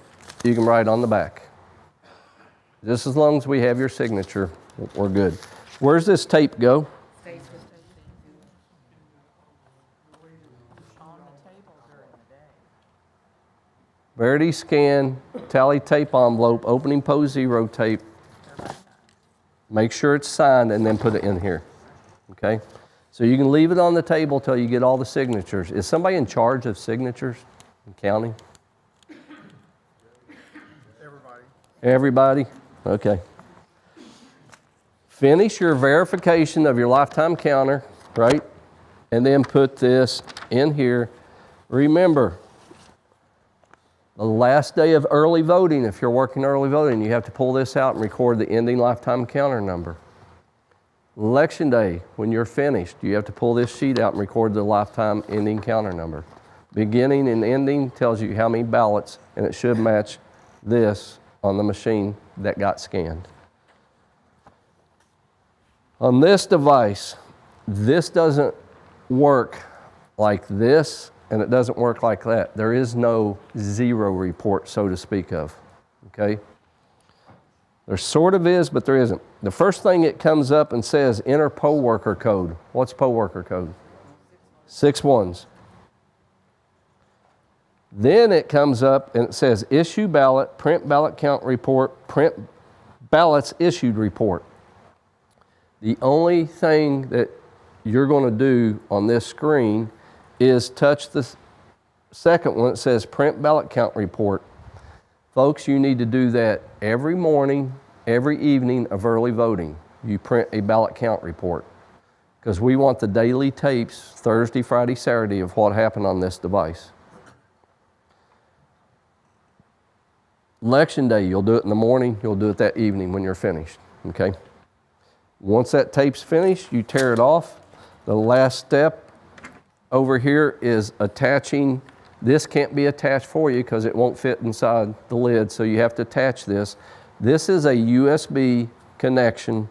you can write on the back. Just as long as we have your signature, we're good. Where's this tape go? Stays with us. On the table during the day. Verity scan, tally tape envelope, opening pose zero tape. Make sure it's signed and then put it in here. Okay? So you can leave it on the table till you get all the signatures. Is somebody in charge of signatures in county? Everybody. Everybody? Okay. Finish your verification of your lifetime counter, right? And then put this in here. Remember, the last day of early voting, if you're working early voting, you have to pull this out and record the ending lifetime counter number. Election day, when you're finished, you have to pull this sheet out and record the lifetime ending counter number. Beginning and ending tells you how many ballots, and it should match this on the machine that got scanned. On this device, this doesn't work like this, and it doesn't work like that. There is no zero report, so to speak of, okay? There sort of is, but there isn't. The first thing it comes up and says, enter poll worker code. What's poll worker code? 6 ones. Then it comes up and it says, issue ballot, print ballot count report, print ballots issued report. The only thing that you're going to do on this screen is touch the second one. It says print ballot count report. Folks, you need to do that every morning, every evening of early voting. You print a ballot count report because we want the daily tapes Thursday, Friday, Saturday of what happened on this device. Election day, you'll do it in the morning, you'll do it that evening when you're finished, okay? Once that tape's finished, you tear it off. The last step over here is attaching. This can't be attached for you because it won't fit inside the lid, so you have to attach this. This is a USB connection.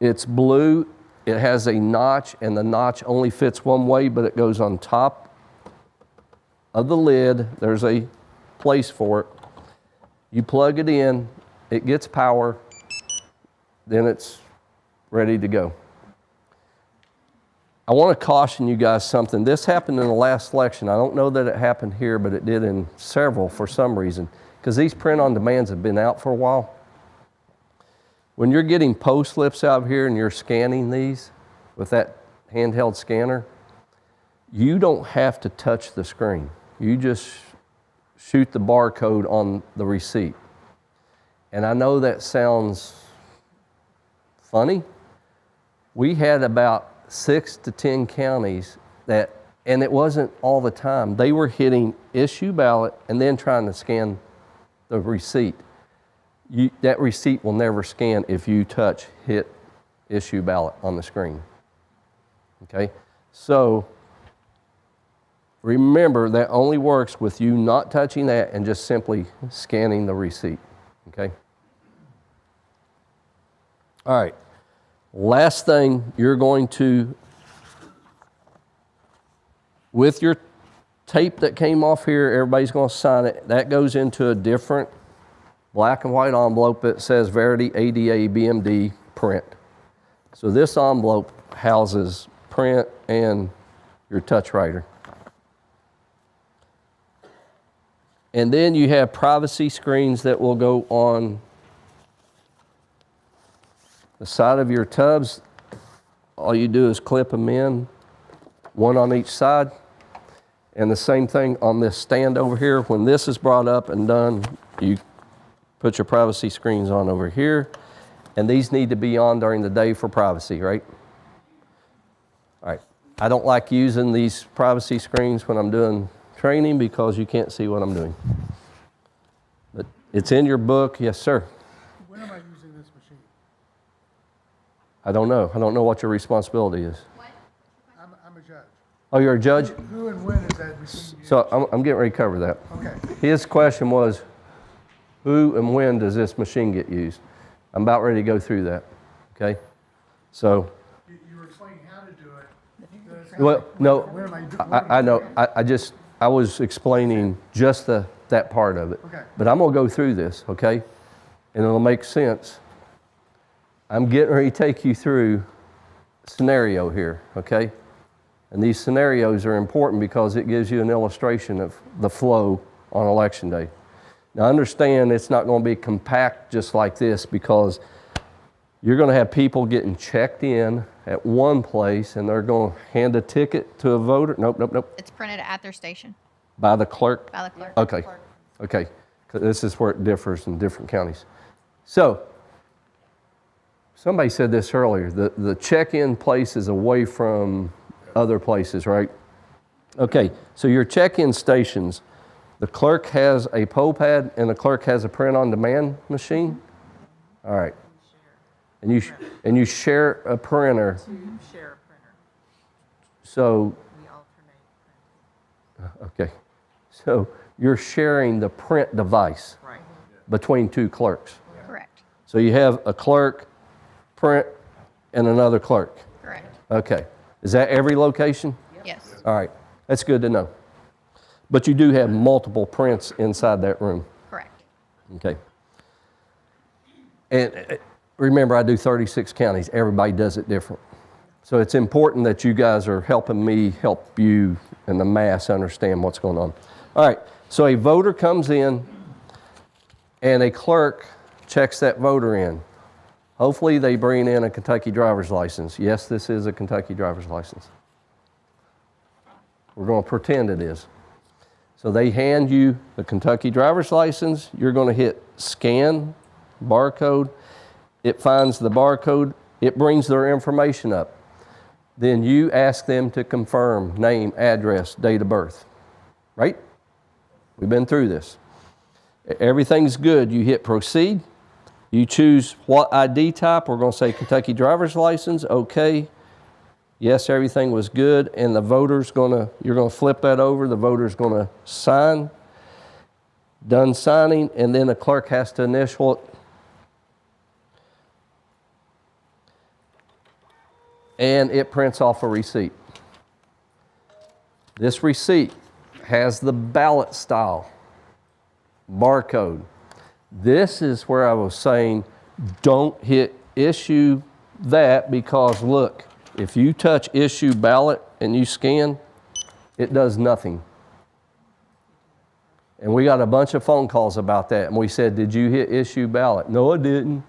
It's blue. It has a notch, and the notch only fits one way, but it goes on top of the lid. There's a place for it. You plug it in, it gets power, then it's ready to go. I want to caution you guys something. This happened in the last election. I don't know that it happened here, but it did in several for some reason, because these print-on-demands have been out for a while. When you're getting post slips out here and you're scanning these with that handheld scanner, you don't have to touch the screen. You just shoot the barcode on the receipt. And I know that sounds funny. We had about 6 to 10 counties that, and it wasn't all the time, they were hitting issue ballot and then trying to scan the receipt. That receipt will never scan if you hit issue ballot on the screen. Okay? So remember, that only works with you not touching that and just simply scanning the receipt, okay? All right, last thing, you're going to, with your tape that came off here, everybody's going to sign it. That goes into a different black and white envelope that says Verity ADA BMD print. So this envelope houses print and your touch writer. And then you have privacy screens that will go on the side of your tubs. All you do is clip them in, one on each side. And the same thing on this stand over here. When this is brought up and done, you put your privacy screens on over here. And these need to be on during the day for privacy, right? All right. I don't like using these privacy screens when I'm doing training because you can't see what I'm doing. But it's in your book. Yes, sir. When am I using this machine? I don't know. I don't know what your responsibility is. I'm a judge. Oh, you're a judge? Who and when is that machine used? So I'm getting ready to cover that. Okay. His question was, who and when does this machine get used? I'm about ready to go through that, okay? So, You were explaining how to do it. well, no, When am I doing? I know. I was explaining just that part of it. Okay. But I'm going to go through this, okay? And it'll make sense. I'm getting ready to take you through a scenario here, okay? And these scenarios are important because it gives you an illustration of the flow on election day. Now understand it's not going to be compact just like this because you're going to have people getting checked in at one place and they're going to hand a ticket to a voter. Nope. It's printed at their station By the clerk? by the clerk. Okay. 'Cause this is where it differs in different counties. So, somebody said this earlier, the check-in place is away from other places, right? Okay, so your check-in stations, the clerk has a poll pad and the clerk has a print-on-demand machine? All right. And you share a printer, To share a printer. so, We alternate printing. okay. So you're sharing the print device Right. between two clerks. Correct. So you have a clerk, print, and another clerk. Correct. Okay. Is that every location? Yes. All right. That's good to know. But you do have multiple prints inside that room. Correct. Okay. And remember, I do 36 counties. Everybody does it different. So it's important that you guys are helping me help you and the mass understand what's going on. All right. So a voter comes in and a clerk checks that voter in. Hopefully they bring in a Kentucky driver's license. Yes, this is a Kentucky driver's license. We're going to pretend it is. So they hand you the Kentucky driver's license. You're going to hit scan, barcode. It finds the barcode. It brings their information up. Then you ask them to confirm name, address, date of birth. Right? We've been through this. Everything's good. You hit proceed. You choose what ID type. We're going to say Kentucky driver's license. Okay. Yes, everything was good. And the voter's you're going to flip that over. The voter's going to sign. Done signing. And then the clerk has to initial it. And it prints off a receipt. This receipt has the ballot style barcode. This is where I was saying, don't hit issue that, because look, if you touch issue ballot and you scan, it does nothing. And we got a bunch of phone calls about that. And we said, did you hit issue ballot? No, I didn't.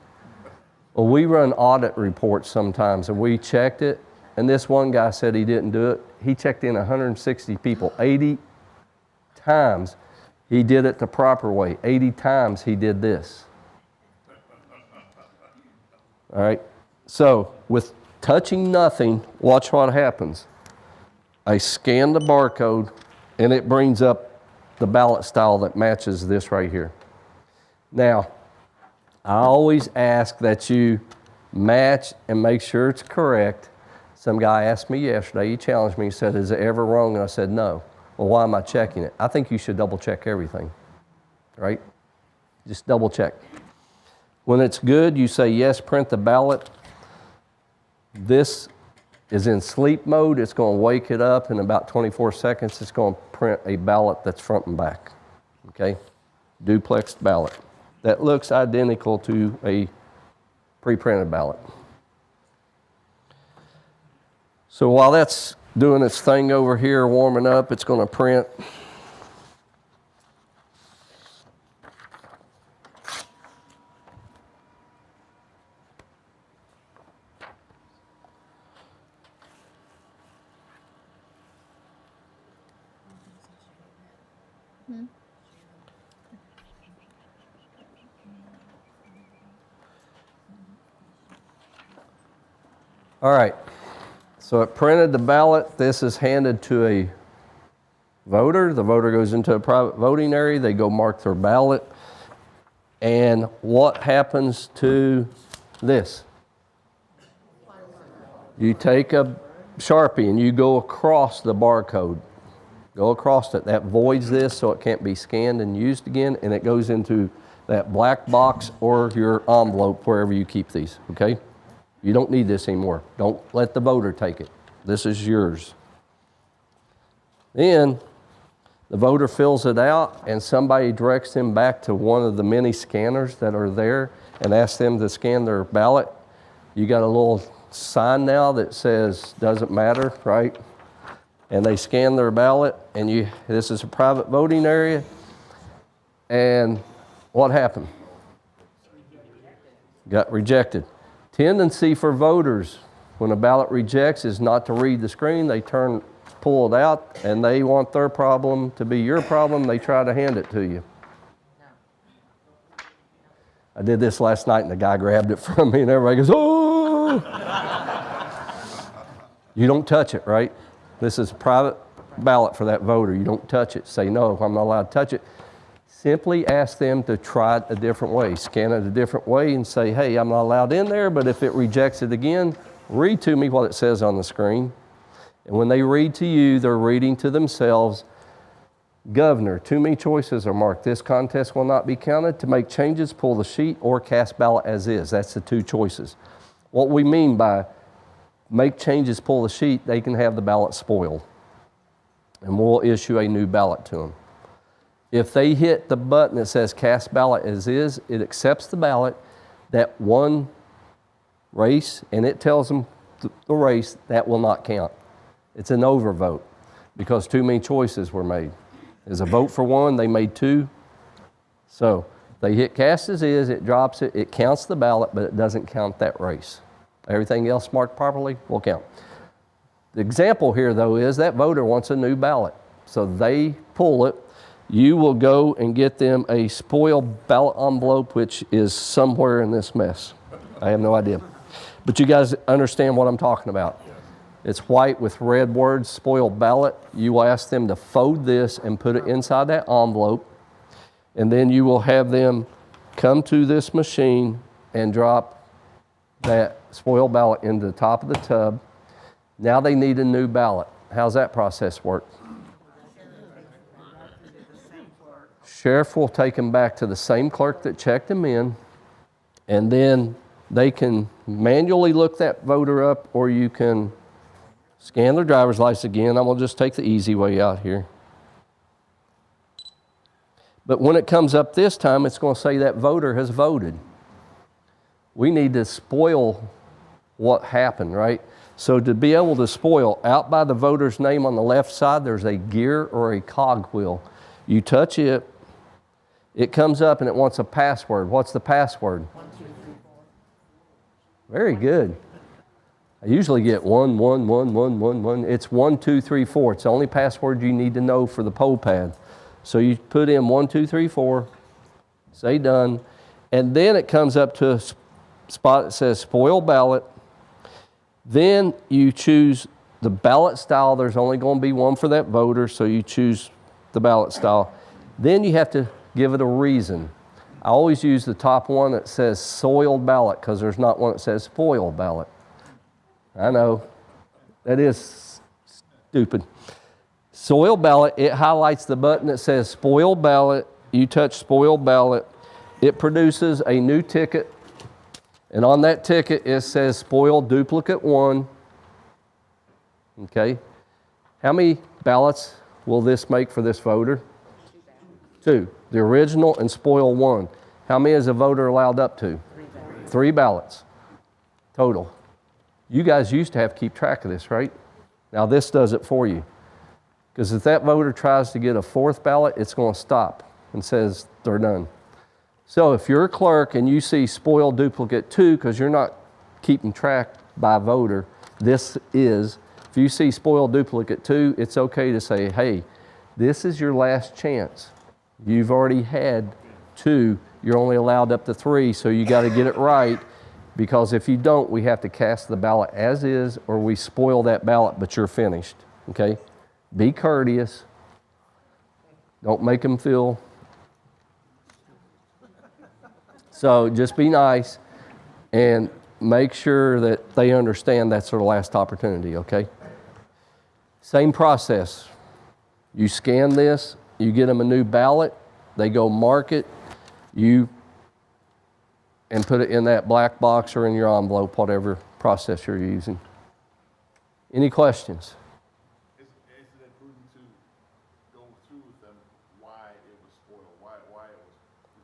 Well, we run audit reports sometimes, and we checked it. And this one guy said he didn't do it. He checked in 160 people, 80 times. He did it the proper way. 80 times he did this. All right. So with touching nothing, watch what happens. I scan the barcode, and it brings up the ballot style that matches this right here. Now, I always ask that you match and make sure it's correct. Some guy asked me yesterday, he challenged me, he said, is it ever wrong? And I said, no. Well, why am I checking it? I think you should double check everything, right? Just double check. When it's good, you say, yes, print the ballot. This is in sleep mode. It's going to wake it up in about 24 seconds. It's going to print a ballot that's front and back, okay? Duplexed ballot. That looks identical to a pre-printed ballot. So while that's doing its thing over here, warming up, it's going to print. All right. So it printed the ballot. This is handed to a voter. The voter goes into a private voting area. They go mark their ballot. And what happens to this? You take a Sharpie and you go across the barcode. Go across it. That voids this so it can't be scanned and used again, and it goes into that black box or your envelope, wherever you keep these, okay? You don't need this anymore. Don't let the voter take it. This is yours. Then the voter fills it out, and somebody directs them back to one of the many scanners that are there and asks them to scan their ballot. You got a little sign now that says, doesn't matter, right? And they scan their ballot, and this is a private voting area. And what happened? Got rejected. Tendency for voters when a ballot rejects is not to read the screen. They pull it out, and they want their problem to be your problem. They try to hand it to you. I did this last night, and the guy grabbed it from me, and everybody goes, oh! You don't touch it, right? This is a private ballot for that voter. You don't touch it. Say, no, I'm not allowed to touch it. Simply ask them to try it a different way. Scan it a different way and say, hey, I'm not allowed in there, but if it rejects it again, read to me what it says on the screen. And when they read to you, they're reading to themselves. Governor, too many choices are marked. This contest will not be counted. To make changes, pull the sheet or cast ballot as is. That's the two choices. What we mean by make changes, pull the sheet, they can have the ballot spoiled. And we'll issue a new ballot to them. If they hit the button that says cast ballot as is, it accepts the ballot, that one race, and it tells them the race, that will not count. It's an overvote because too many choices were made. There's a vote for one, they made two. So they hit cast as is, it drops it, it counts the ballot, but it doesn't count that race. Everything else marked properly will count. The example here, though, is that voter wants a new ballot. So they pull it. You will go and get them a spoiled ballot envelope, which is somewhere in this mess. I have no idea. But you guys understand what I'm talking about. It's white with red words, spoiled ballot. You will ask them to fold this and put it inside that envelope. And then you will have them come to this machine and drop that spoiled ballot into the top of the tub. Now they need a new ballot. How's that process work? Sheriff will take them back to the same clerk that checked them in, and then they can manually look that voter up, or you can scan their driver's license again. I'm going to just take the easy way out here. But when it comes up this time, it's going to say that voter has voted. We need to spoil what happened, right? So to be able to spoil, out by the voter's name on the left side, there's a gear or a cog wheel. You touch it, it comes up and it wants a password. What's the password? 1, 2, 3, 4. Very good. I usually get 1, 1, 1, 1, 1, 1. It's 1, 2, 3, 4. It's the only password you need to know for the poll pad. So you put in 1, 2, 3, 4, say done, and then it comes up to a spot that says spoil ballot. Then you choose the ballot style. There's only going to be one for that voter, so you choose the ballot style. Then you have to give it a reason. I always use the top one that says soiled ballot because there's not one that says spoiled ballot. I know, that is stupid. Soiled ballot, it highlights the button that says spoiled ballot. You touch spoiled ballot. It produces a new ticket. And on that ticket, it says spoiled duplicate 1. Okay. How many ballots will this make for this voter? 2. The original and spoil 1. How many is a voter allowed up to? 3 ballots total. You guys used to have to keep track of this, right? Now this does it for you. Because if that voter tries to get a 4th ballot, it's going to stop and says they're done. So if you're a clerk and you see spoiled duplicate 2, because you're not keeping track by voter, this is, if you see spoiled duplicate 2, it's okay to say, hey, this is your last chance. You've already had 2, you're only allowed up to 3, so you got to get it right, because if you don't, we have to cast the ballot as is, or we spoil that ballot, but you're finished, okay? Be courteous. Don't make them feel. So just be nice and make sure that they understand that's their last opportunity, okay? Same process. You scan this, you get them a new ballot, they go mark it, and put it in that black box or in your envelope, whatever process you're using. Any questions? Is it prudent to go through with them why it was spoiled, why it was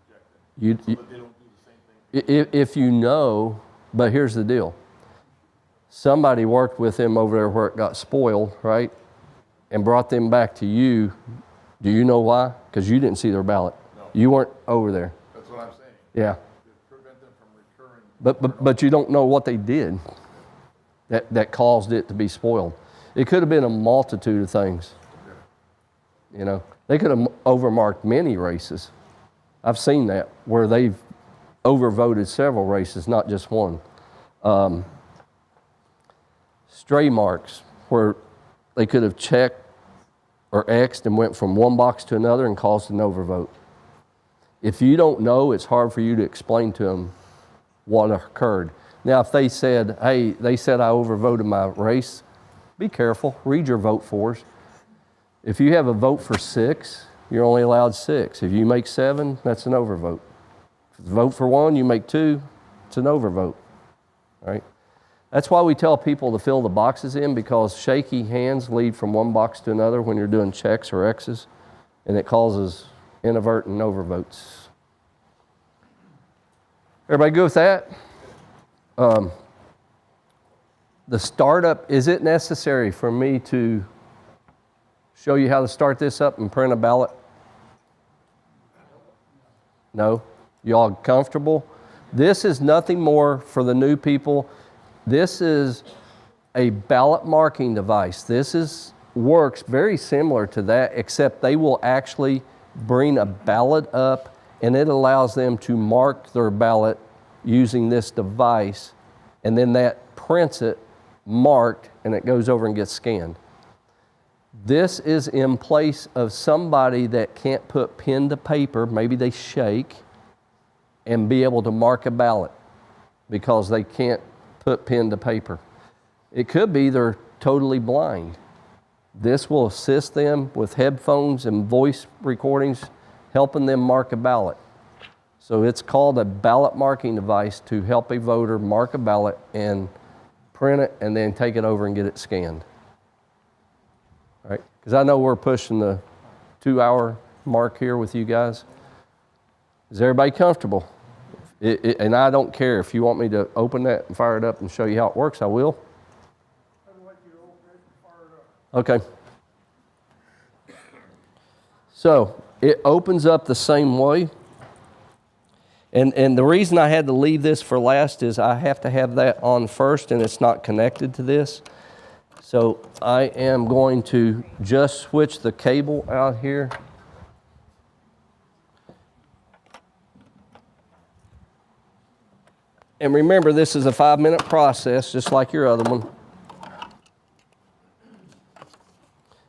rejected? So that they don't do the same thing? If you know, but here's the deal. Somebody worked with them over there where it got spoiled, right? And brought them back to you. Do you know why? Because you didn't see their ballot. No. You weren't over there. That's what I'm saying. Yeah. To prevent them from recurring. But you don't know what they did that caused it to be spoiled. It could have been a multitude of things. You know, they could have overmarked many races. I've seen that where they've overvoted several races, not just one. Stray marks, where they could have checked or X'd and went from one box to another and caused an overvote. If you don't know, it's hard for you to explain to them what occurred. Now, if they said, hey, they said I overvoted my race, be careful, read your vote fors. If you have a vote for 6, you're only allowed 6. If you make 7, that's an overvote. If it's a vote for 1, you make 2, it's an overvote, all right? That's why we tell people to fill the boxes in, because shaky hands lead from one box to another when you're doing checks or X's, and it causes inadvertent overvotes. Everybody good with that? The startup, is it necessary for me to show you how to start this up and print a ballot? No? Y'all comfortable? This is nothing more for the new people. This is a ballot marking device. Works very similar to that, except they will actually bring a ballot up, and it allows them to mark their ballot using this device, and then that prints it marked, and it goes over and gets scanned. This is in place of somebody that can't put pen to paper, maybe they shake, and be able to mark a ballot because they can't put pen to paper. It could be they're totally blind. This will assist them with headphones and voice recordings, helping them mark a ballot. So it's called a ballot marking device to help a voter mark a ballot and print it and then take it over and get it scanned. All right? Because I know we're pushing the 2-hour mark here with you guys. Is everybody comfortable? And I don't care if you want me to open that and fire it up and show you how it works, I will. I'd like you to open it and fire it up. Okay. So it opens up the same way. And the reason I had to leave this for last is I have to have that on first, and it's not connected to this. So I am going to just switch the cable out here. And remember, this is a 5-minute process, just like your other one.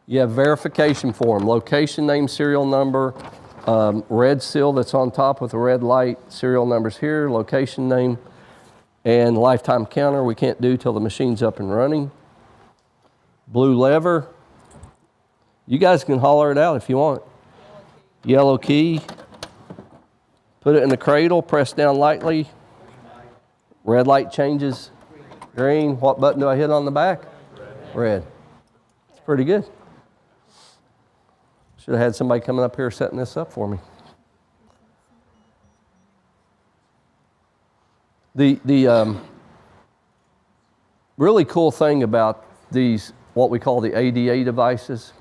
You have verification form, location, name, serial number, red seal that's on top with a red light, serial numbers here, location, name, and lifetime counter we can't do till the machine's up and running. Blue lever. You guys can holler it out if you want. Yellow key. Put it in the cradle, press down lightly. Red light changes green. What button do I hit on the back? Red. It's pretty good. Should have had somebody coming up here setting this up for me. The really cool thing about these, what we call the ADA devices,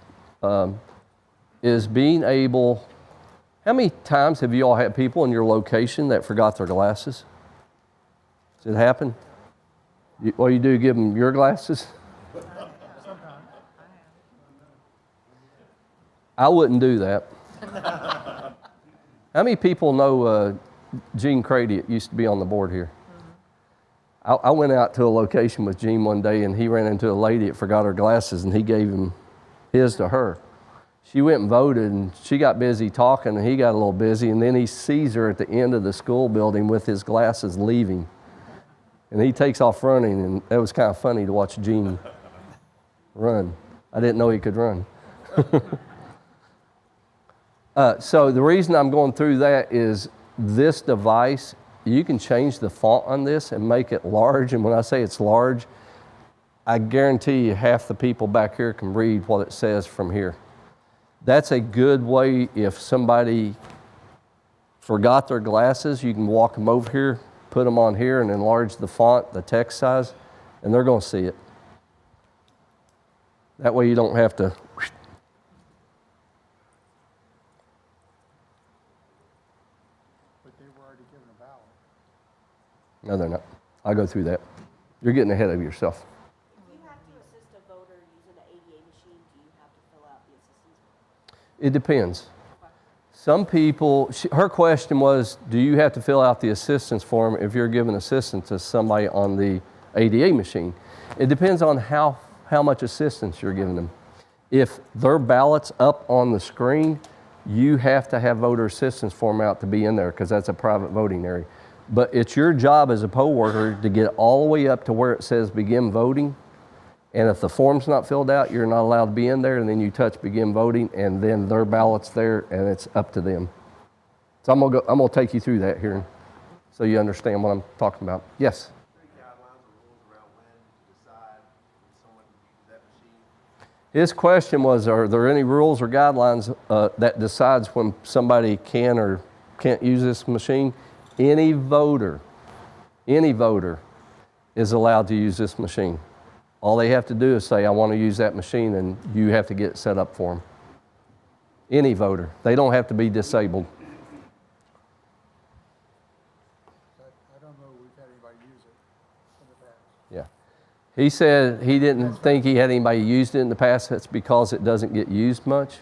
is being able, how many times have you all had people in your location that forgot their glasses? Does it happen? What you do, give them your glasses? I wouldn't do that. How many people know Gene Crady? It used to be on the board here. I went out to a location with Gene one day, and he ran into a lady that forgot her glasses, and he gave him his to her. She went and voted, and she got busy talking, and he got a little busy, and then he sees her at the end of the school building with his glasses leaving. And he takes off running, and it was kind of funny to watch Gene run. I didn't know he could run. So the reason I'm going through that is this device, you can change the font on this and make it large. And when I say it's large, I guarantee you half the people back here can read what it says from here. That's a good way if somebody forgot their glasses, you can walk them over here, put them on here, and enlarge the font, the text size, and they're going to see it. That way you don't have to. But they were already given a ballot. No, they're not. I'll go through that. You're getting ahead of yourself. If you have to assist a voter using an ADA machine, do you have to fill out the assistance form? It depends. Some people, her question was, do you have to fill out the assistance form if you're giving assistance to somebody on the ADA machine? It depends on how much assistance you're giving them. If their ballot's up on the screen, you have to have voter assistance form out to be in there because that's a private voting area. But it's your job as a poll worker to get all the way up to where it says begin voting. And if the form's not filled out, you're not allowed to be in there, and then you touch begin voting, and then their ballot's there, and it's up to them. So I'm gonna take you through that here so you understand what I'm talking about. Yes? Guidelines or rules around when to decide when someone uses that machine? His question was, are there any rules or guidelines that decides when somebody can or can't use this machine? Any voter is allowed to use this machine. All they have to do is say, I want to use that machine, and you have to get it set up for them. Any voter. They don't have to be disabled. I don't know if we've had anybody use it in the past. Yeah. He said he didn't think he had anybody used it in the past. That's because it doesn't get used much.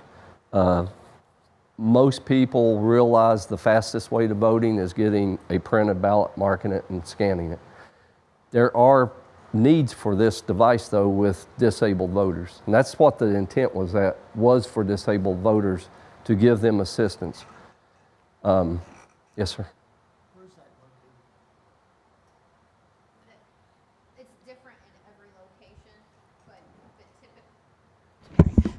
Most people realize the fastest way to voting is getting a printed ballot, marking it, and scanning it. There are needs for this device, though, with disabled voters. And that's what the intent was for disabled voters, to give them assistance. Yes, sir. Where's that located? It's different in every location,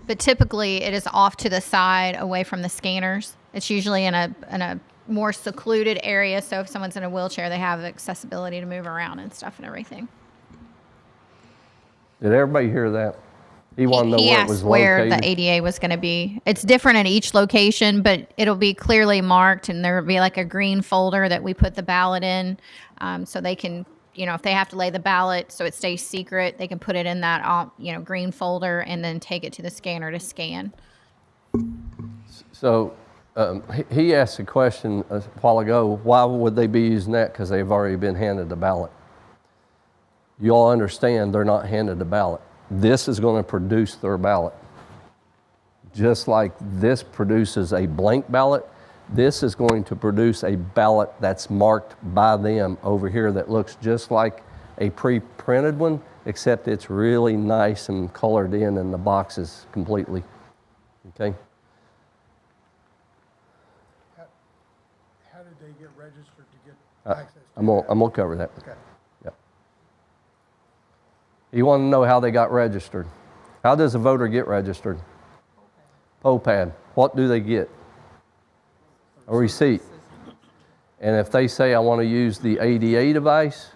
but typically it is off to the side, away from the scanners. It's usually in a more secluded area, so if someone's in a wheelchair, they have accessibility to move around and stuff and everything. Did everybody hear that? He wanted to know He where it asked was where located. the ADA was going to be. It's different at each location, but it'll be clearly marked, and there will be like a green folder that we put the ballot in, so they can, if they have to lay the ballot so it stays secret, they can put it in that, green folder and then take it to the scanner to scan. So he asked a question a while ago, why would they be using that? Because they've already been handed the ballot. You all understand they're not handed the ballot. This is going to produce their ballot. Just like this produces a blank ballot, this is going to produce a ballot that's marked by them over here that looks just like a pre-printed one, except it's really nice and colored in the boxes completely. Okay? How did they get registered to get access to I'm gonna cover that. Okay. Yep. You want to know how they got registered? How does a voter get registered? Poll pad. What do they get? A receipt. And if they say, I want to use the ADA device,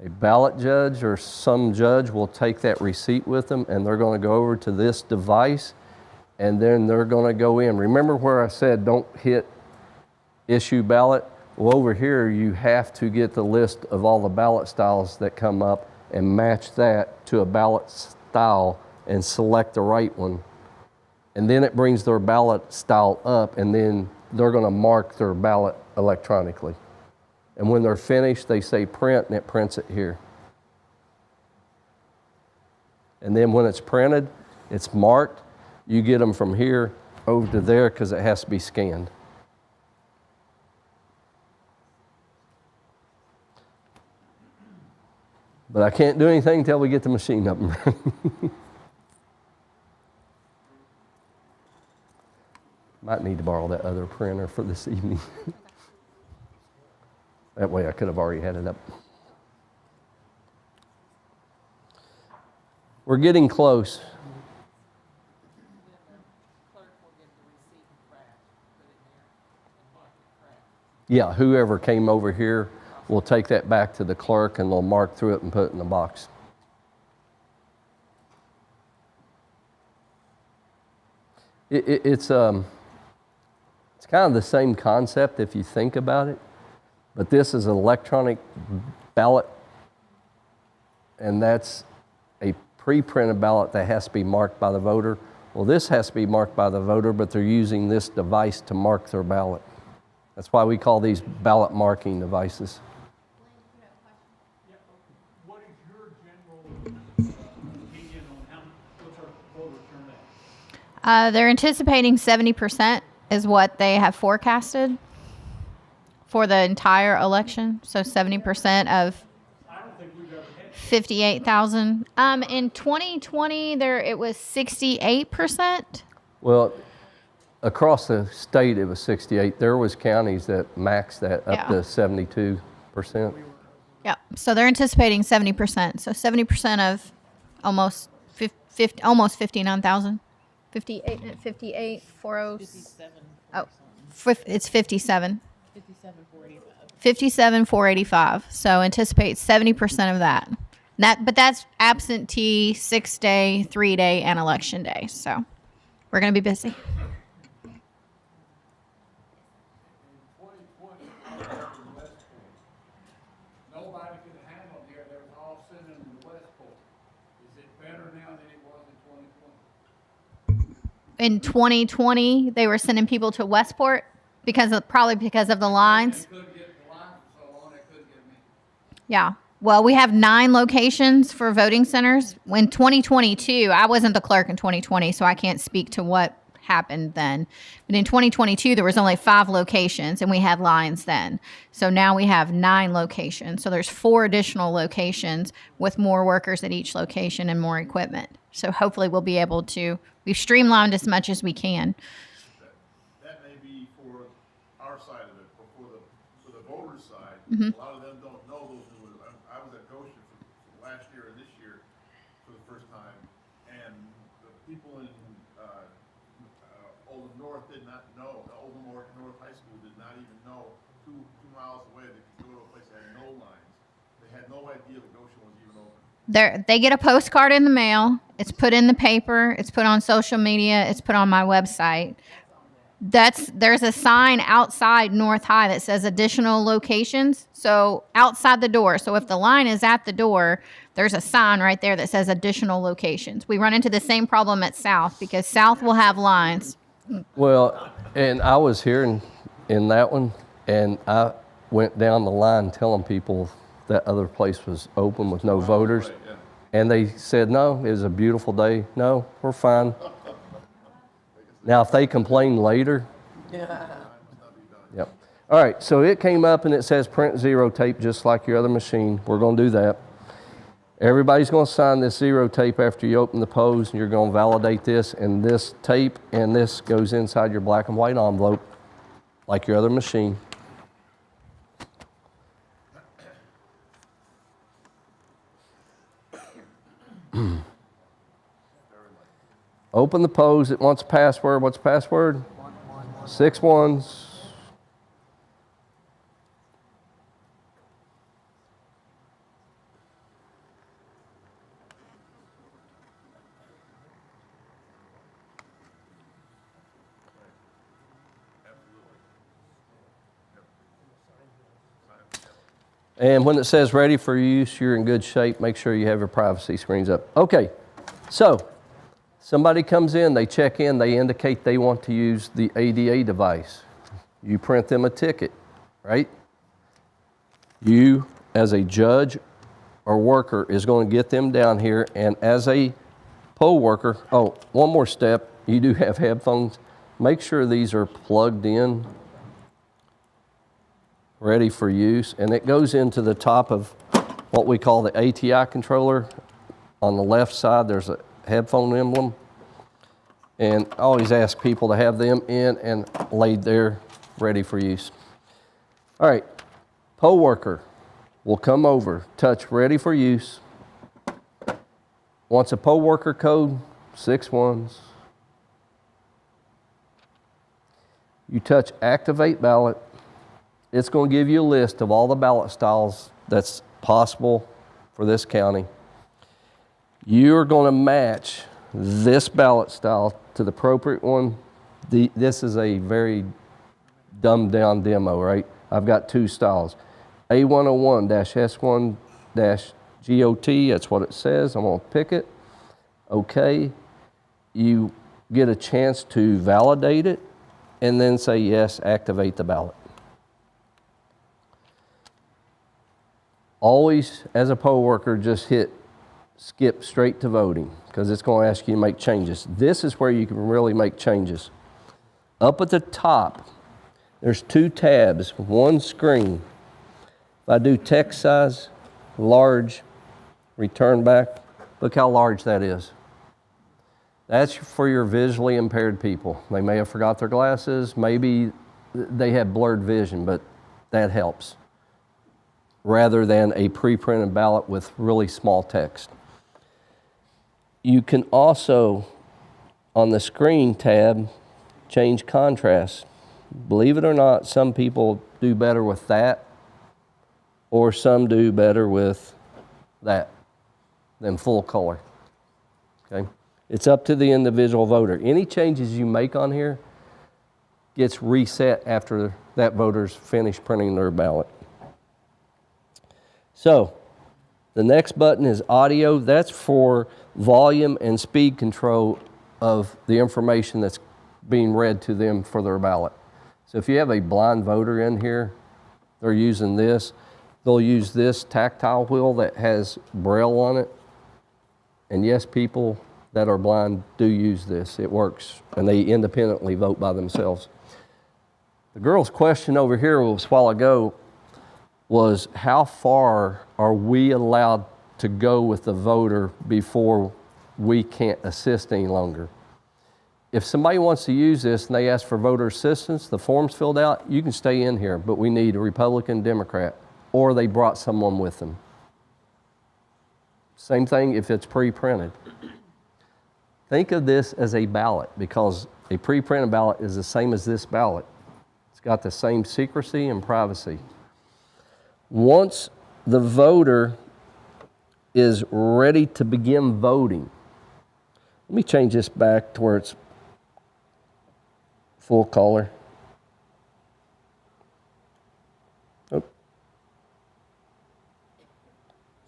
a ballot judge or some judge will take that receipt with them, and they're going to go over to this device, and then they're going to go in. Remember where I said don't hit issue ballot? Well, over here, you have to get the list of all the ballot styles that come up and match that to a ballot style and select the right one. And then it brings their ballot style up, and then they're going to mark their ballot electronically. And when they're finished, they say print, and it prints it here. And then when it's printed, it's marked. You get them from here over to there because it has to be scanned. But I can't do anything until we get the machine up and running. Might need to borrow that other printer for this evening. That way I could have already had it up. We're getting close. Clerk will get the receipt back, put it there, and mark it correct. Yeah, whoever came over here will take that back to the clerk, and they'll mark through it and put it in the box. It's kind of the same concept if you think about it, but this is an electronic ballot, and that's a pre-printed ballot that has to be marked by the voter. Well, this has to be marked by the voter, but they're using this device to mark their ballot. That's why we call these ballot marking devices. What is your general opinion on what's our voter turnout? They're anticipating 70% is what they have forecasted for the entire election. So 70% of I don't think we've ever had 58,000. In 2020, it was 68%. Well, Across the state, it was 68. There was counties that maxed that up Yeah. to 72%. Yeah. So they're anticipating 70%. So 70% of almost 59,000. 58, 40. 57. Oh, it's 57. 57,485. 57,485. So anticipate 70% of that. But that's absentee, 6-day, 3-day, and election day. So we're going to be busy. In 2020, I was up in Westport. Nobody could handle there, they was all sitting in Westport. Is it better now than it was in 2020? In 2020, they were sending people to Westport probably because of the lines. They couldn't get the line for so long, they couldn't get me. Yeah. Well, we have 9 locations for voting centers. In 2022, I wasn't the clerk in 2020, so I can't speak to what happened then. But in 2022, there was only 5 locations, and we had lines then. So now we have 9 locations. So there's 4 additional locations with more workers at each location and more equipment. So hopefully we'll be able to, we've streamlined as much as we can. That may be for our side of it, but for the voters' side, Mm-hmm. a lot of them don't know those new, I was at Goshen for last year and this year for the first time, and the people in, Oldham North did not know, Oldham North High School did not even know, 2 miles away, they could go to a place that had no lines. They had no idea that Goshen was even open. They get a postcard in the mail. It's put in the paper. It's put on social media. It's put on my website. There's a sign outside North High that says additional locations. So outside the door. So if the line is at the door, there's a sign right there that says additional locations. We run into the same problem at South because South will have lines. Well, and I was here in that one, and I went down the line telling people that other place was open with no voters. Right, yeah. And they said, no, it was a beautiful day. No, we're fine. Now, if they complain later. Yep. All right, so it came up and it says print zero tape just like your other machine. We're going to do that. Everybody's going to sign this zero tape after you open the polls, and you're going to validate this, and this tape and this goes inside your black and white envelope like your other machine. Open the polls. It wants a password. What's the password? 6 ones. And when it says ready for use, you're in good shape. Make sure you have your privacy screens up. Okay, so somebody comes in, they check in, they indicate they want to use the ADA device. You print them a ticket, right? You, as a judge or worker, is going to get them down here, and as a poll worker, oh, one more step, you do have headphones. Make sure these are plugged in, ready for use, and it goes into the top of what we call the ATI controller. On the left side, there's a headphone emblem, and I always ask people to have them in and laid there, ready for use. All right, poll worker will come over, touch ready for use. Wants a poll worker code, 6 ones. You touch activate ballot. It's going to give you a list of all the ballot styles that's possible for this county. You're going to match this ballot style to the appropriate one. This is a very dumbed down demo, right? I've got 2 styles. A101-S1-GOT, that's what it says. I'm going to pick it. Okay. You get a chance to validate it and then say yes, activate the ballot. Always, as a poll worker, just hit skip straight to voting because it's going to ask you to make changes. This is where you can really make changes. Up at the top, there's 2 tabs, 1 screen. If I do text size, large, return back, look how large that is. That's for your visually impaired people. They may have forgot their glasses, maybe they have blurred vision, but that helps, rather than a pre-printed ballot with really small text. You can also, on the screen tab, change contrast. Believe it or not, some people do better with that, or some do better with that than full color. Okay? It's up to the individual voter. Any changes you make on here gets reset after that voter's finished printing their ballot. So, the next button is audio. That's for volume and speed control of the information that's being read to them for their ballot. So if you have a blind voter in here, they're using this. They'll use this tactile wheel that has Braille on it. And yes, people that are blind do use this. It works, and they independently vote by themselves. The girl's question over here a while ago was, how far are we allowed to go with the voter before we can't assist any longer? If somebody wants to use this and they ask for voter assistance, the form's filled out, you can stay in here, but we need a Republican, Democrat, or they brought someone with them. Same thing if it's pre-printed. Think of this as a ballot, because a pre-printed ballot is the same as this ballot. It's got the same secrecy and privacy. Once the voter is ready to begin voting, let me change this back to where it's full color. Oh.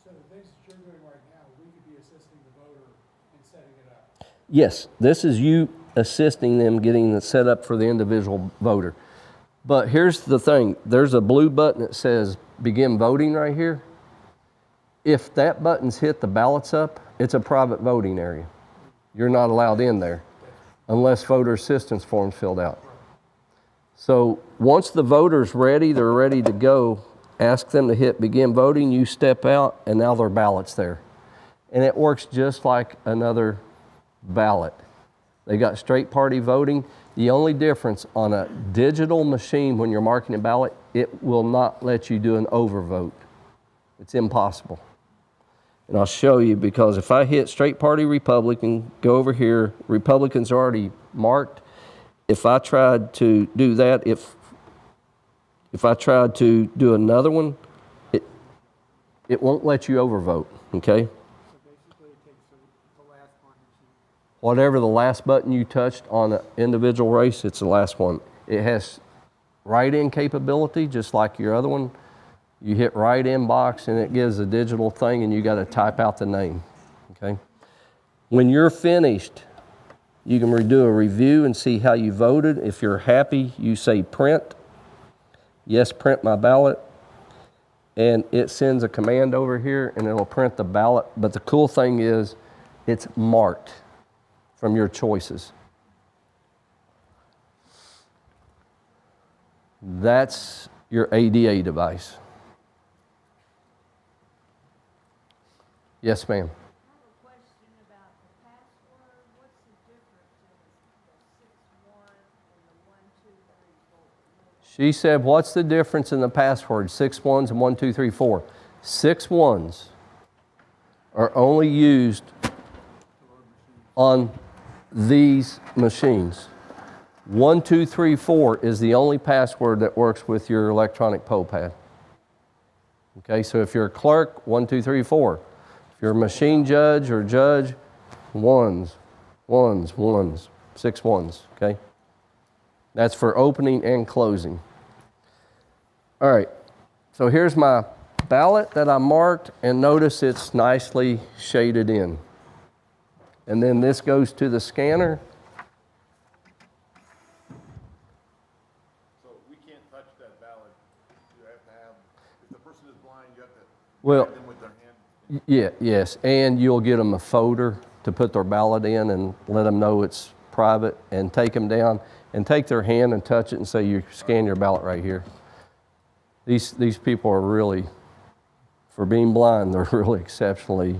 So the things that you're doing right now, we could be assisting the voter in setting it up. Yes, this is you assisting them getting it set up for the individual voter. But here's the thing. There's a blue button that says begin voting right here. If that button's hit the ballots up, it's a private voting area. You're not allowed in there unless voter assistance form's filled out. So once the voter's ready, they're ready to go, ask them to hit begin voting, you step out, and now their ballot's there. And it works just like another ballot. They got straight party voting. The only difference on a digital machine when you're marking a ballot, it will not let you do an overvote. It's impossible. And I'll show you, because if I hit straight party Republican, go over here, Republicans are already marked. If I tried to do that, if I tried to do another one, it won't let you overvote, okay? So basically it takes the last one that you. Whatever the last button you touched on an individual race, it's the last one. It has write-in capability, just like your other one. You hit write-in box and it gives a digital thing, and you got to type out the name, okay? When you're finished, you can do a review and see how you voted. If you're happy, you say print. Yes, print my ballot. And it sends a command over here and it'll print the ballot. But the cool thing is it's marked from your choices. That's your ADA device. Yes, ma'am. I have a question about the password. What's the difference in the 6-1 and the 1, 2, 3, 4? She said, what's the difference in the password? 6 1s and 1, 2, 3, 4. 6 1s are only used on these machines. 1, 2, 3, 4 is the only password that works with your electronic poll pad. Okay, so if you're a clerk, 1, 2, 3, 4. If you're a machine judge or judge, 1s, 1s, 1s, 6 1s, okay? That's for opening and closing. All right, so here's my ballot that I marked, and notice it's nicely shaded in. And then this goes to the scanner. So we can't touch that ballot. You have to have, if the person is blind, you have to Well, guide them with their hand. yeah, yes, and you'll get them a folder to put their ballot in and let them know it's private, and take them down and take their hand and touch it and say, you scan your ballot right here. These people are really, for being blind, they're really exceptionally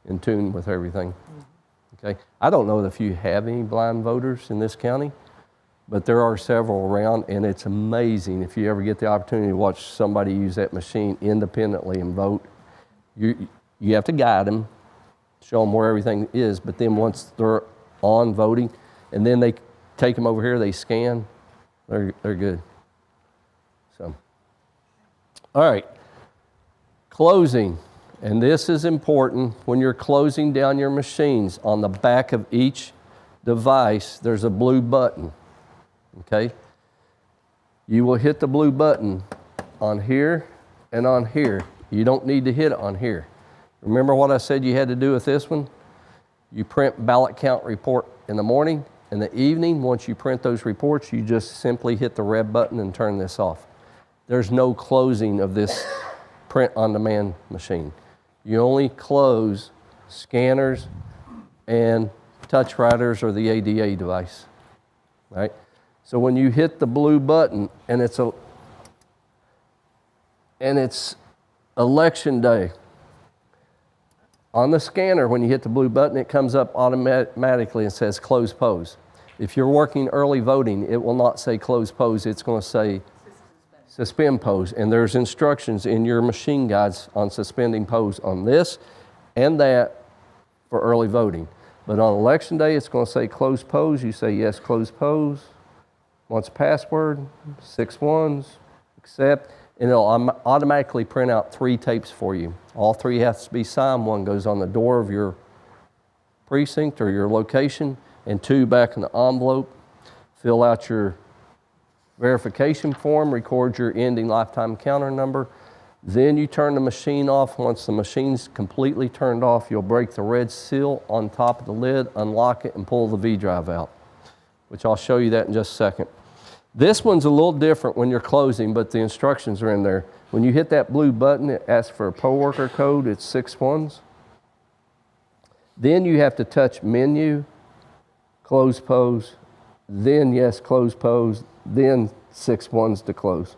in tune with everything. Okay, I don't know if you have any blind voters in this county, but there are several around, and it's amazing if you ever get the opportunity to watch somebody use that machine independently and vote. You have to guide them, show them where everything is, but then once they're on voting, and then they take them over here, they scan, they're good. So, all right, closing. And this is important when you're closing down your machines. On the back of each device, there's a blue button, okay? You will hit the blue button on here and on here. You don't need to hit it on here. Remember what I said you had to do with this one? You print ballot count report in the morning. In the evening, once you print those reports, you just simply hit the red button and turn this off. There's no closing of this print on demand machine. You only close scanners and touch writers or the ADA device, right? So when you hit the blue button and it's election day, on the scanner, when you hit the blue button, it comes up automatically and says close pose. If you're working early voting, it will not say close pose, it's going to say suspend pose, and there's instructions in your machine guides on suspending pose on this and that for early voting. But on election day, it's going to say close pose. You say yes, close pose. Wants password, 6 ones, accept, and it'll automatically print out 3 tapes for you. All 3 have to be signed. 1 goes on the door of your precinct or your location, and 2 back in the envelope. Fill out your verification form, record your ending lifetime counter number. Then you turn the machine off. Once the machine's completely turned off, you'll break the red seal on top of the lid, unlock it, and pull the V drive out, which I'll show you that in just a second. This one's a little different when you're closing, but the instructions are in there. When you hit that blue button, it asks for a poll worker code. It's 6 ones. Then you have to touch menu, close pose, then yes, close pose, then 6 ones to close.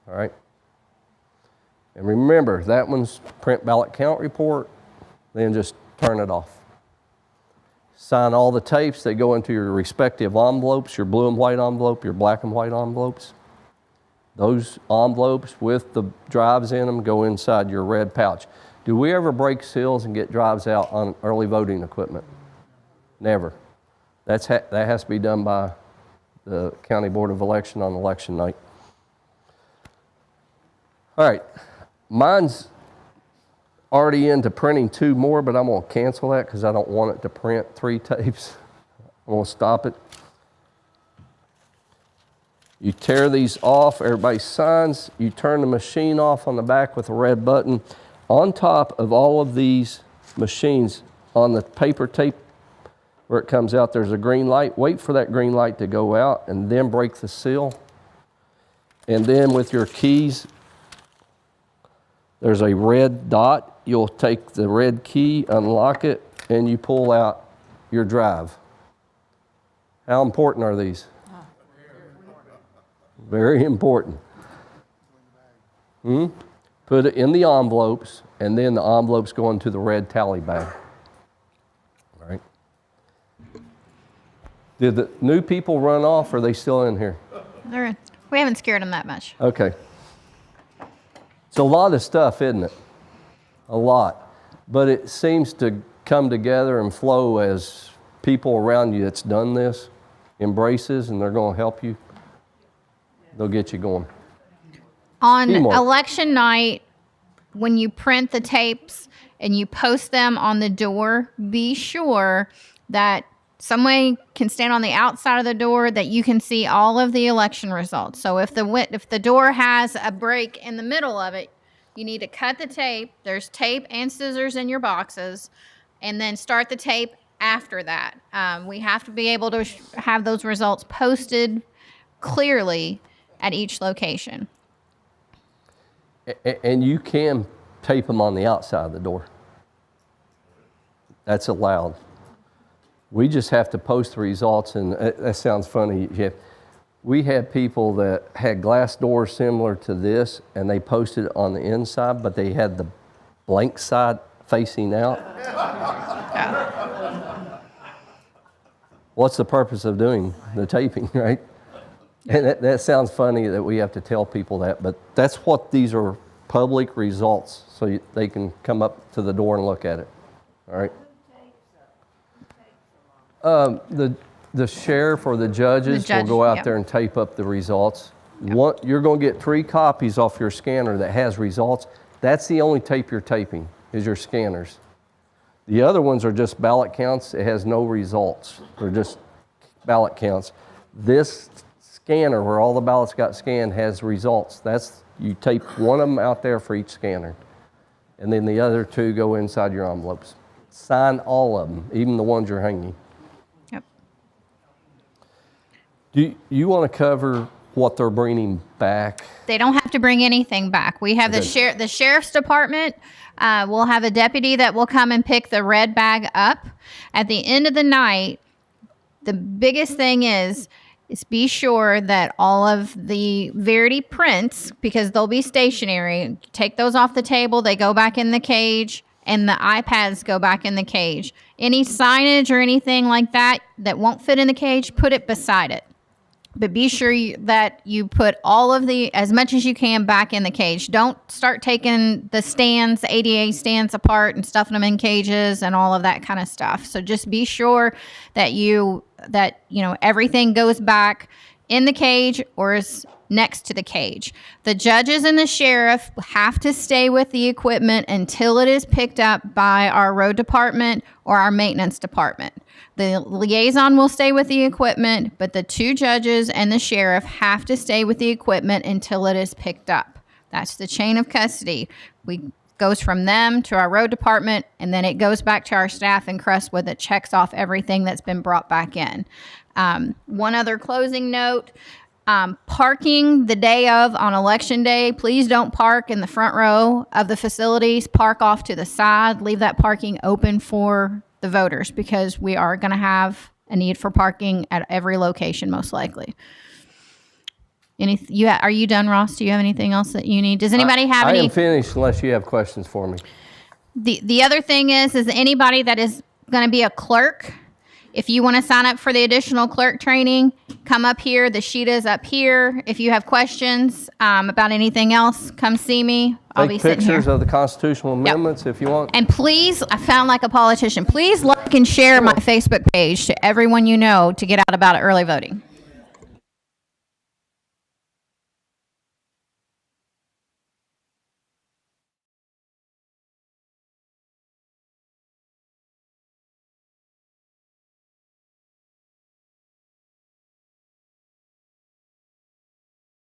All right. And remember, that one's print ballot count report, then just turn it off. Sign all the tapes. They go into your respective envelopes, your blue and white envelope, your black and white envelopes. Those envelopes with the drives in them go inside your red pouch. Do we ever break seals and get drives out on early voting equipment? Never. That has to be done by the County Board of Election on election night. All right, mine's already into printing 2 more, but I'm going to cancel that because I don't want it to print 3 tapes. I'm going to stop it. You tear these off, everybody signs, you turn the machine off on the back with a red button. On top of all of these machines, on the paper tape where it comes out, there's a green light. Wait for that green light to go out and then break the seal. And then with your keys, there's a red dot. You'll take the red key, unlock it, and you pull out your drive. How important are these? Very important. Put it in the envelopes, and then the envelopes go into the red tally bag. All right. Did the new people run off, or are they still in here? We haven't scared them that much. Okay. It's a lot of stuff, isn't it? A lot. But it seems to come together and flow as people around you that's done this embraces, and they're going to help you. They'll get you going. On Teamwork. election night, when you print the tapes and you post them on the door, be sure that someone can stand on the outside of the door that you can see all of the election results. So if the door has a break in the middle of it, you need to cut the tape. There's tape and scissors in your boxes, and then start the tape after that. We have to be able to have those results posted clearly at each location. And you can tape them on the outside of the door. That's allowed. We just have to post the results, and that sounds funny. We had people that had glass doors similar to this, and they posted it on the inside, but they had the blank side facing out. What's the purpose of doing the taping, right? And that sounds funny that we have to tell people that, but that's what these are, public results, so they can come up to the door and look at it, all right? The sheriff or the judges The judge, will go out yep. there and tape up the results. You're going to get 3 copies off your scanner that has results. That's the only tape you're taping, is your scanners. The other ones are just ballot counts. It has no results. They're just ballot counts. This scanner where all the ballots got scanned has results. You tape one of them out there for each scanner. And then the other 2 go inside your envelopes. Sign all of them, even the ones you're hanging. Yep. Do you want to cover what they're bringing back? They don't have to bring anything back. We have Okay. the sheriff's department. We'll have a deputy that will come and pick the red bag up. At the end of the night, the biggest thing is be sure that all of the Verity prints, because they'll be stationary, take those off the table, they go back in the cage, and the iPads go back in the cage. Any signage or anything like that that won't fit in the cage, put it beside it. But be sure that you put all of as much as you can back in the cage. Don't start taking the stands, the ADA stands apart and stuffing them in cages and all of that kind of stuff. So just be sure that everything goes back in the cage or is next to the cage. The judges and the sheriff have to stay with the equipment until it is picked up by our road department or our maintenance department. The liaison will stay with the equipment, but the 2 judges and the sheriff have to stay with the equipment until it is picked up. That's the chain of custody. Goes from them to our road department, and then it goes back to our staff in Crestwood that checks off everything that's been brought back in. One other closing note. Parking the day of on election day, please don't park in the front row of the facilities. Park off to the side. Leave that parking open for the voters, because we are going to have a need for parking at every location, most likely. Are you done, Ross? Do you have anything else that you need? Does anybody have any? I am finished unless you have questions for me. The other thing is anybody that is going to be a clerk, if you want to sign up for the additional clerk training, come up here. The sheet is up here. If you have questions about anything else, come see me. I'll be Take sitting here. pictures of the constitutional amendments if you want. And please, I sound like a politician, please like and share my Facebook page to everyone you know to get out about early voting.